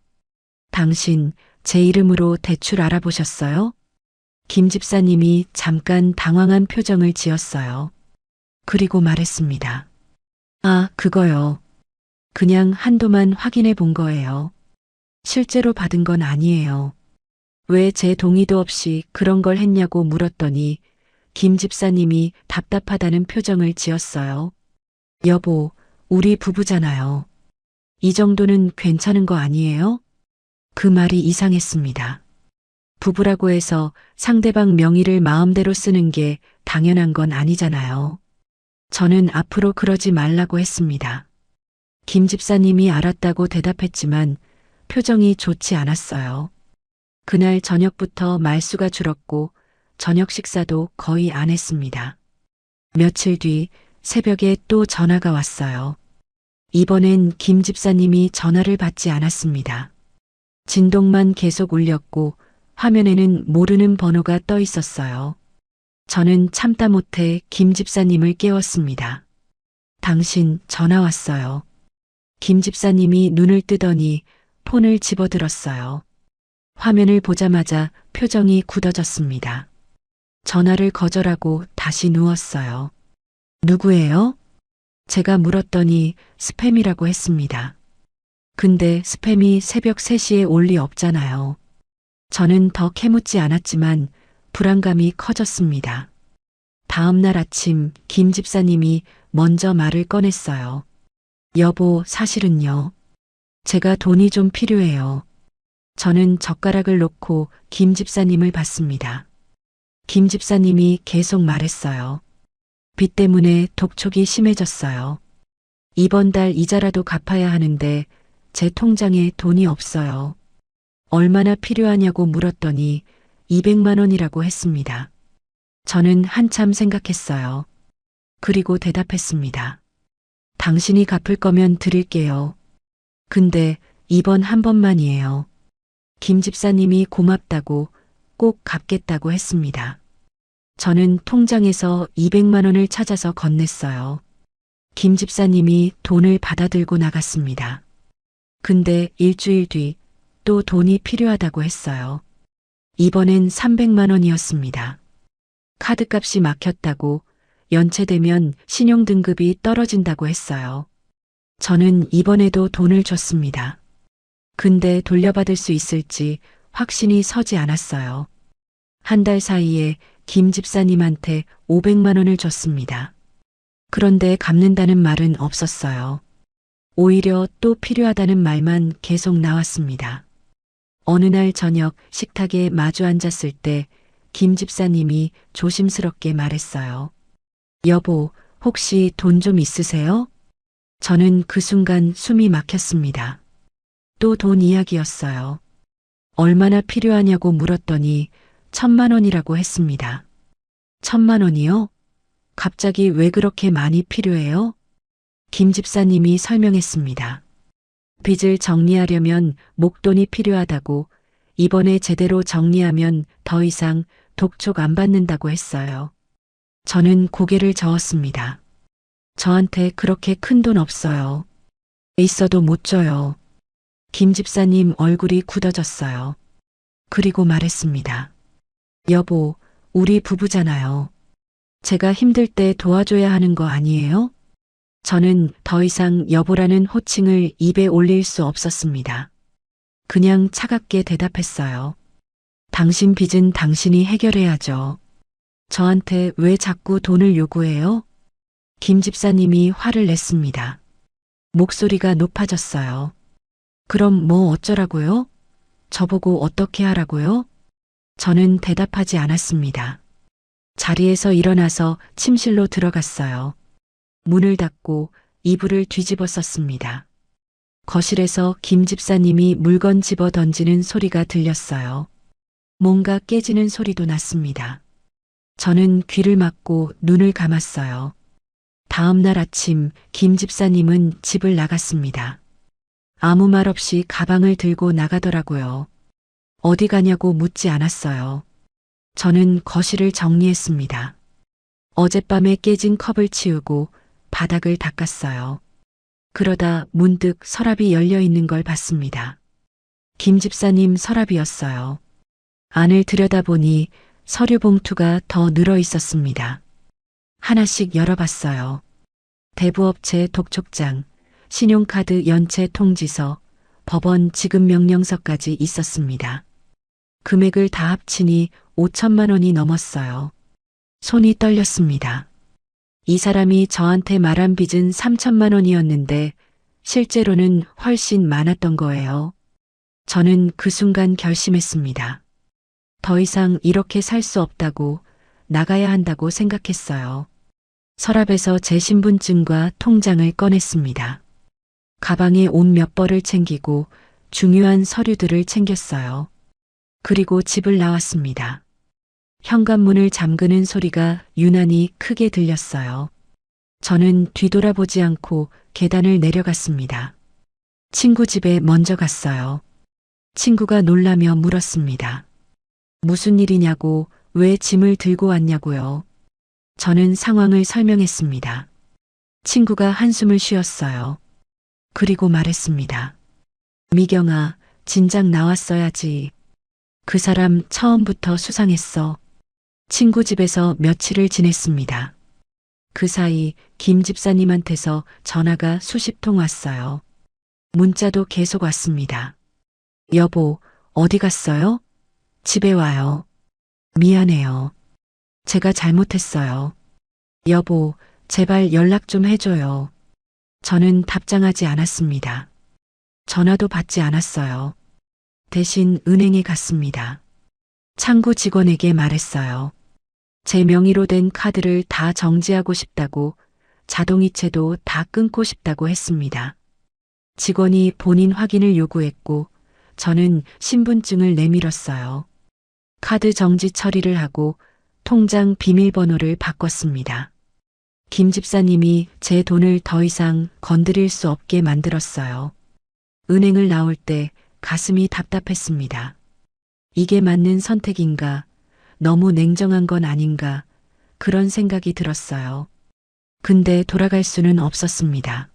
당신 제 이름으로 대출 알아보셨어요? 김 집사님이 잠깐 당황한 표정을 지었어요. 그리고 말했습니다. 아, 그거요. 그냥 한도만 확인해 본 거예요. 실제로 받은 건 아니에요. 왜 제 동의도 없이 그런 걸 했냐고 물었더니 김 집사님이 답답하다는 표정을 지었어요. 여보, 우리 부부잖아요. 이 정도는 괜찮은 거 아니에요? 그 말이 이상했습니다. 부부라고 해서 상대방 명의를 마음대로 쓰는 게 당연한 건 아니잖아요. 저는 앞으로 그러지 말라고 했습니다. 김 집사님이 알았다고 대답했지만 표정이 좋지 않았어요. 그날 저녁부터 말수가 줄었고 저녁 식사도 거의 안 했습니다. 며칠 뒤 새벽에 또 전화가 왔어요. 이번엔 김 집사님이 전화를 받지 않았습니다. 진동만 계속 울렸고 화면에는 모르는 번호가 떠 있었어요. 저는 참다 못해 김 집사님을 깨웠습니다. 당신 전화 왔어요. 김 집사님이 눈을 뜨더니 폰을 집어들었어요. 화면을 보자마자 표정이 굳어졌습니다. 전화를 거절하고 다시 누웠어요. 누구예요? 제가 물었더니 스팸이라고 했습니다. 근데 스팸이 새벽 3시에 올 리 없잖아요. 저는 더 캐묻지 않았지만 불안감이 커졌습니다. 다음 날 아침 김 집사님이 먼저 말을 꺼냈어요. 여보, 사실은요. 제가 돈이 좀 필요해요. 저는 젓가락을 놓고 김 집사님을 봤습니다. 김 집사님이 계속 말했어요. 빚 때문에 독촉이 심해졌어요. 이번 달 이자라도 갚아야 하는데 제 통장에 돈이 없어요. 얼마나 필요하냐고 물었더니 200만 원이라고 했습니다. 저는 한참 생각했어요. 그리고 대답했습니다. 당신이 갚을 거면 드릴게요. 근데 이번 한 번만이에요. 김 집사님이 고맙다고 꼭 갚겠다고 했습니다. 저는 통장에서 200만 원을 찾아서 건넸어요. 김 집사님이 돈을 받아들고 나갔습니다. 근데 일주일 뒤 또 돈이 필요하다고 했어요. 이번엔 300만 원이었습니다. 카드값이 막혔다고 연체되면 신용등급이 떨어진다고 했어요. 저는 이번에도 돈을 줬습니다. 근데 돌려받을 수 있을지 확신이 서지 않았어요. 한 달 사이에 김 집사님한테 500만 원을 줬습니다. 그런데 갚는다는 말은 없었어요. 오히려 또 필요하다는 말만 계속 나왔습니다. 어느 날 저녁 식탁에 마주 앉았을 때 김 집사님이 조심스럽게 말했어요. 여보, 혹시 돈 좀 있으세요? 저는 그 순간 숨이 막혔습니다. 또 돈 이야기였어요. 얼마나 필요하냐고 물었더니 1,000만 원이라고 했습니다. 1,000만 원이요? 갑자기 왜 그렇게 많이 필요해요? 김 집사님이 설명했습니다. 빚을 정리하려면 목돈이 필요하다고 이번에 제대로 정리하면 더 이상 독촉 안 받는다고 했어요. 저는 고개를 저었습니다. 저한테 그렇게 큰 돈 없어요. 있어도 못 줘요. 김 집사님 얼굴이 굳어졌어요. 그리고 말했습니다. 여보, 우리 부부잖아요. 제가 힘들 때 도와줘야 하는 거 아니에요? 저는 더 이상 여보라는 호칭을 입에 올릴 수 없었습니다. 그냥 차갑게 대답했어요. 당신 빚은 당신이 해결해야죠. 저한테 왜 자꾸 돈을 요구해요? 김 집사님이 화를 냈습니다. 목소리가 높아졌어요. 그럼 뭐 어쩌라고요? 저보고 어떻게 하라고요? 저는 대답하지 않았습니다. 자리에서 일어나서 침실로 들어갔어요. 문을 닫고 이불을 뒤집어 썼습니다. 거실에서 김 집사님이 물건 집어 던지는 소리가 들렸어요. 뭔가 깨지는 소리도 났습니다. 저는 귀를 막고 눈을 감았어요. 다음 날 아침 김 집사님은 집을 나갔습니다. 아무 말 없이 가방을 들고 나가더라고요. 어디 가냐고 묻지 않았어요. 저는 거실을 정리했습니다. 어젯밤에 깨진 컵을 치우고 바닥을 닦았어요. 그러다 문득 서랍이 열려 있는 걸 봤습니다. 김 집사님 서랍이었어요. 안을 들여다보니 서류 봉투가 더 늘어 있었습니다. 하나씩 열어봤어요. 대부업체 독촉장, 신용카드 연체 통지서, 법원 지급 명령서까지 있었습니다. 금액을 다 합치니 5천만 원이 넘었어요. 손이 떨렸습니다. 이 사람이 저한테 말한 빚은 3천만 원이었는데 실제로는 훨씬 많았던 거예요. 저는 그 순간 결심했습니다. 더 이상 이렇게 살 수 없다고, 나가야 한다고 생각했어요. 서랍에서 제 신분증과 통장을 꺼냈습니다. 가방에 옷 몇 벌을 챙기고 중요한 서류들을 챙겼어요. 그리고 집을 나왔습니다. 현관문을 잠그는 소리가 유난히 크게 들렸어요. 저는 뒤돌아보지 않고 계단을 내려갔습니다. 친구 집에 먼저 갔어요. 친구가 놀라며 물었습니다. 무슨 일이냐고, 왜 짐을 들고 왔냐고요. 저는 상황을 설명했습니다. 친구가 한숨을 쉬었어요. 그리고 말했습니다. 미경아, 진작 나왔어야지. 그 사람 처음부터 수상했어. 친구 집에서 며칠을 지냈습니다. 그 사이 김 집사님한테서 전화가 수십 통 왔어요. 문자도 계속 왔습니다. 여보, 어디 갔어요? 집에 와요. 미안해요. 제가 잘못했어요. 여보, 제발 연락 좀 해줘요. 저는 답장하지 않았습니다. 전화도 받지 않았어요. 대신 은행에 갔습니다. 창구 직원에게 말했어요. 제 명의로 된 카드를 다 정지하고 싶다고, 자동이체도 다 끊고 싶다고 했습니다. 직원이 본인 확인을 요구했고 저는 신분증을 내밀었어요. 카드 정지 처리를 하고 통장 비밀번호를 바꿨습니다. 김 집사님이 제 돈을 더 이상 건드릴 수 없게 만들었어요. 은행을 나올 때 가슴이 답답했습니다. 이게 맞는 선택인가? 너무 냉정한 건 아닌가? 그런 생각이 들었어요. 근데 돌아갈 수는 없었습니다.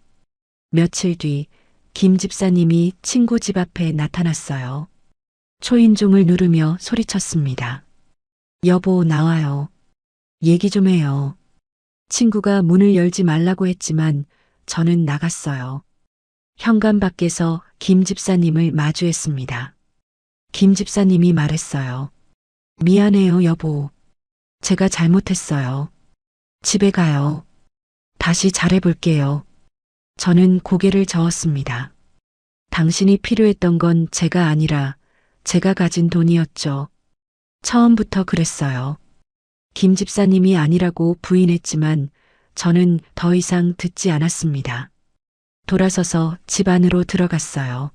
며칠 뒤 김 집사님이 친구 집 앞에 나타났어요. 초인종을 누르며 소리쳤습니다. 여보, 나와요. 얘기 좀 해요. 친구가 문을 열지 말라고 했지만 저는 나갔어요. 현관 밖에서 김 집사님을 마주했습니다. 김 집사님이 말했어요. 미안해요, 여보. 제가 잘못했어요. 집에 가요. 다시 잘해볼게요. 저는 고개를 저었습니다. 당신이 필요했던 건 제가 아니라 제가 가진 돈이었죠. 처음부터 그랬어요. 김 집사님이 아니라고 부인했지만 저는 더 이상 듣지 않았습니다. 돌아서서 집 안으로 들어갔어요.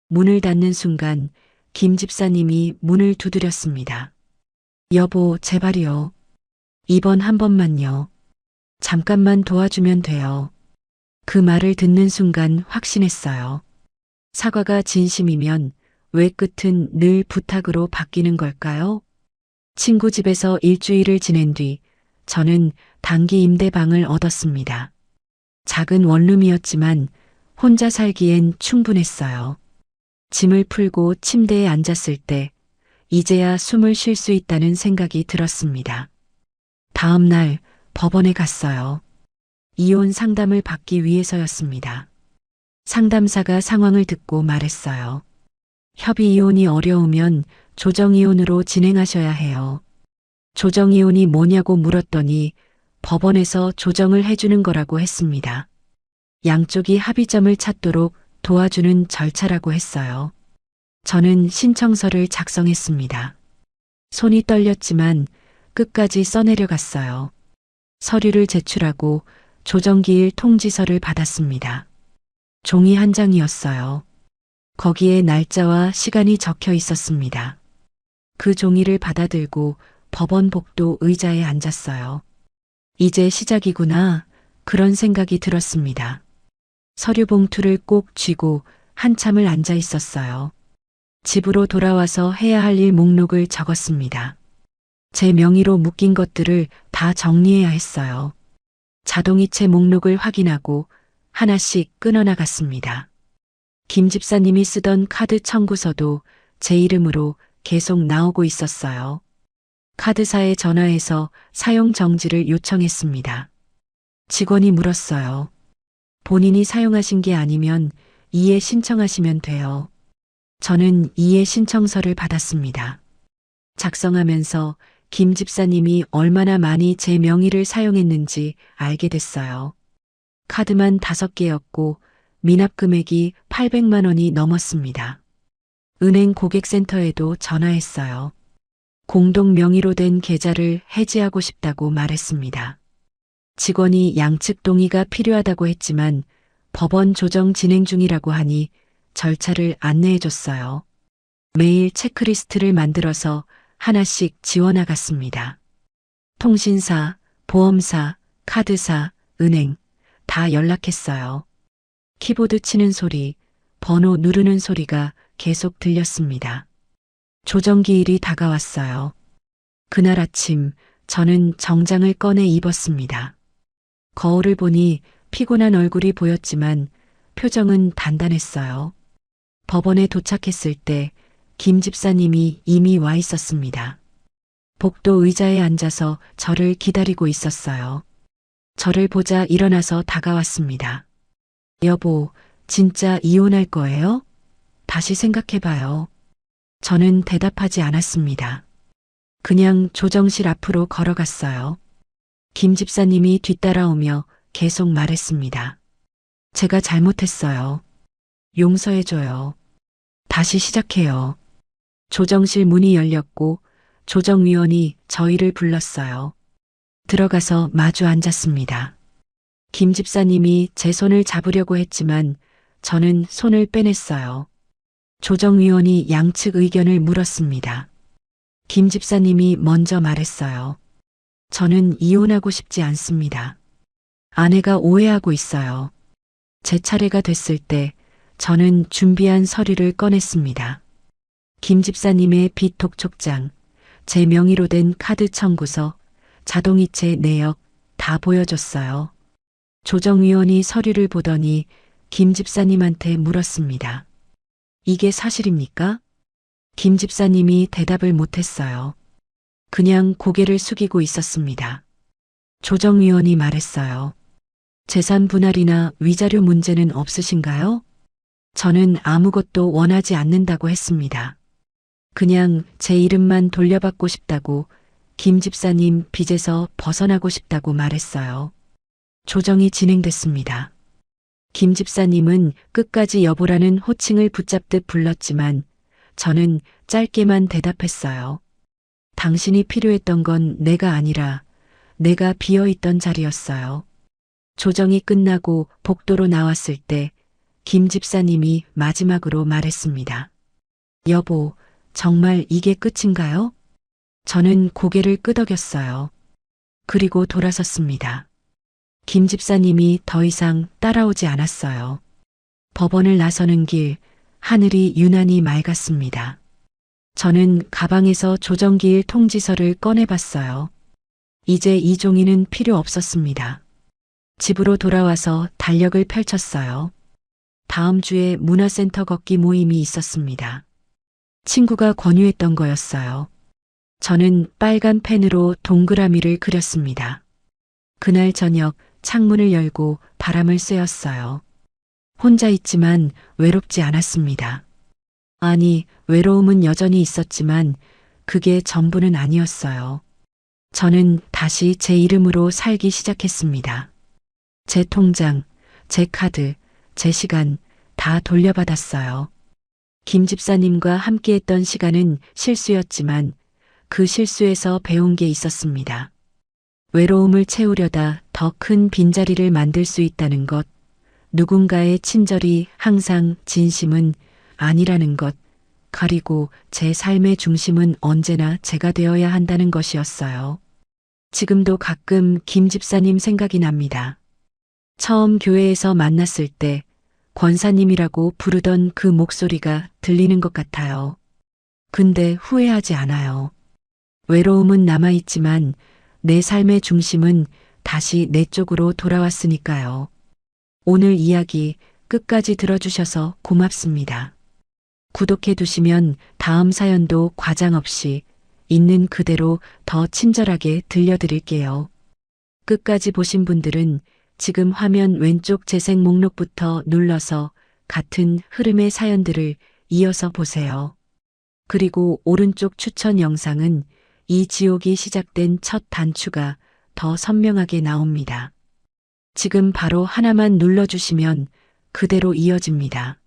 문을 닫는 순간 김 집사님이 문을 두드렸습니다. 여보, 제발요. 이번 한 번만요. 잠깐만 도와주면 돼요. 그 말을 듣는 순간 확신했어요. 사과가 진심이면 왜 끝은 늘 부탁으로 바뀌는 걸까요? 친구 집에서 일주일을 지낸 뒤 저는 단기 임대방을 얻었습니다. 작은 원룸이었지만 혼자 살기엔 충분했어요. 짐을 풀고 침대에 앉았을 때 이제야 숨을 쉴 수 있다는 생각이 들었습니다. 다음 날 법원에 갔어요. 이혼 상담을 받기 위해서였습니다. 상담사가 상황을 듣고 말했어요. 협의 이혼이 어려우면 조정 이혼으로 진행하셔야 해요. 조정 이혼이 뭐냐고 물었더니 법원에서 조정을 해주는 거라고 했습니다. 양쪽이 합의점을 찾도록 도와주는 절차라고 했어요. 저는 신청서를 작성했습니다. 손이 떨렸지만 끝까지 써내려갔어요. 서류를 제출하고 조정기일 통지서를 받았습니다. 종이 한 장이었어요. 거기에 날짜와 시간이 적혀 있었습니다. 그 종이를 받아들고 법원 복도 의자에 앉았어요. 이제 시작이구나. 그런 생각이 들었습니다. 서류 봉투를 꼭 쥐고 한참을 앉아 있었어요. 집으로 돌아와서 해야 할 일 목록을 적었습니다. 제 명의로 묶인 것들을 다 정리해야 했어요. 자동이체 목록을 확인하고 하나씩 끊어나갔습니다. 김 집사님이 쓰던 카드 청구서도 제 이름으로 계속 나오고 있었어요. 카드사에 전화해서 사용 정지를 요청했습니다. 직원이 물었어요. 본인이 사용하신 게 아니면 이해 신청하시면 돼요. 저는 이해 신청서를 받았습니다. 작성하면서 김 집사님이 얼마나 많이 제 명의를 사용했는지 알게 됐어요. 카드만 5개였고 미납 금액이 800만 원이 넘었습니다. 은행 고객센터에도 전화했어요. 공동 명의로 된 계좌를 해지하고 싶다고 말했습니다. 직원이 양측 동의가 필요하다고 했지만 법원 조정 진행 중이라고 하니 절차를 안내해 줬어요. 매일 체크리스트를 만들어서 하나씩 지워나갔습니다. 통신사, 보험사, 카드사, 은행 다 연락했어요. 키보드 치는 소리, 번호 누르는 소리가 계속 들렸습니다. 조정기일이 다가왔어요. 그날 아침 저는 정장을 꺼내 입었습니다. 거울을 보니 피곤한 얼굴이 보였지만 표정은 단단했어요. 법원에 도착했을 때 김 집사님이 이미 와 있었습니다. 복도 의자에 앉아서 저를 기다리고 있었어요. 저를 보자 일어나서 다가왔습니다. 여보, 진짜 이혼할 거예요? 다시 생각해봐요. 저는 대답하지 않았습니다. 그냥 조정실 앞으로 걸어갔어요. 김 집사님이 뒤따라오며 계속 말했습니다. 제가 잘못했어요. 용서해줘요. 다시 시작해요. 조정실 문이 열렸고 조정위원이 저희를 불렀어요. 들어가서 마주 앉았습니다. 김 집사님이 제 손을 잡으려고 했지만 저는 손을 빼냈어요. 조정위원이 양측 의견을 물었습니다. 김 집사님이 먼저 말했어요. 저는 이혼하고 싶지 않습니다. 아내가 오해하고 있어요. 제 차례가 됐을 때 저는 준비한 서류를 꺼냈습니다. 김 집사님의 빚 독촉장, 제 명의로 된 카드 청구서, 자동이체 내역 다 보여줬어요. 조정위원이 서류를 보더니 김 집사님한테 물었습니다. 이게 사실입니까? 김 집사님이 대답을 못했어요. 그냥 고개를 숙이고 있었습니다. 조정위원이 말했어요. 재산 분할이나 위자료 문제는 없으신가요? 저는 아무것도 원하지 않는다고 했습니다. 그냥 제 이름만 돌려받고 싶다고, 김 집사님 빚에서 벗어나고 싶다고 말했어요. 조정이 진행됐습니다. 김 집사님은 끝까지 여보라는 호칭을 붙잡듯 불렀지만 저는 짧게만 대답했어요. 당신이 필요했던 건 내가 아니라 내가 비어있던 자리였어요. 조정이 끝나고 복도로 나왔을 때 김 집사님이 마지막으로 말했습니다. 여보, 정말 이게 끝인가요? 저는 고개를 끄덕였어요. 그리고 돌아섰습니다. 김 집사님이 더 이상 따라오지 않았어요. 법원을 나서는 길, 하늘이 유난히 맑았습니다. 저는 가방에서 조정기일 통지서를 꺼내봤어요. 이제 이 종이는 필요 없었습니다. 집으로 돌아와서 달력을 펼쳤어요. 다음 주에 문화센터 걷기 모임이 있었습니다. 친구가 권유했던 거였어요. 저는 빨간 펜으로 동그라미를 그렸습니다. 그날 저녁 창문을 열고 바람을 쐬었어요. 혼자 있지만 외롭지 않았습니다. 아니, 외로움은 여전히 있었지만 그게 전부는 아니었어요. 저는 다시 제 이름으로 살기 시작했습니다. 제 통장, 제 카드, 제 시간 다 돌려받았어요. 김 집사님과 함께했던 시간은 실수였지만 그 실수에서 배운 게 있었습니다. 외로움을 채우려다 더 큰 빈자리를 만들 수 있다는 것, 누군가의 친절이 항상 진심은 아니라는 것, 그리고 제 삶의 중심은 언제나 제가 되어야 한다는 것이었어요. 지금도 가끔 김 집사님 생각이 납니다. 처음 교회에서 만났을 때 권사님이라고 부르던 그 목소리가 들리는 것 같아요. 근데 후회하지 않아요. 외로움은 남아있지만 내 삶의 중심은 다시 내 쪽으로 돌아왔으니까요. 오늘 이야기 끝까지 들어주셔서 고맙습니다. 구독해 두시면 다음 사연도 과장 없이 있는 그대로 더 친절하게 들려드릴게요. 끝까지 보신 분들은 지금 화면 왼쪽 재생 목록부터 눌러서 같은 흐름의 사연들을 이어서 보세요. 그리고 오른쪽 추천 영상은 이 지옥이 시작된 첫 단추가 더 선명하게 나옵니다. 지금 바로 하나만 눌러주시면 그대로 이어집니다.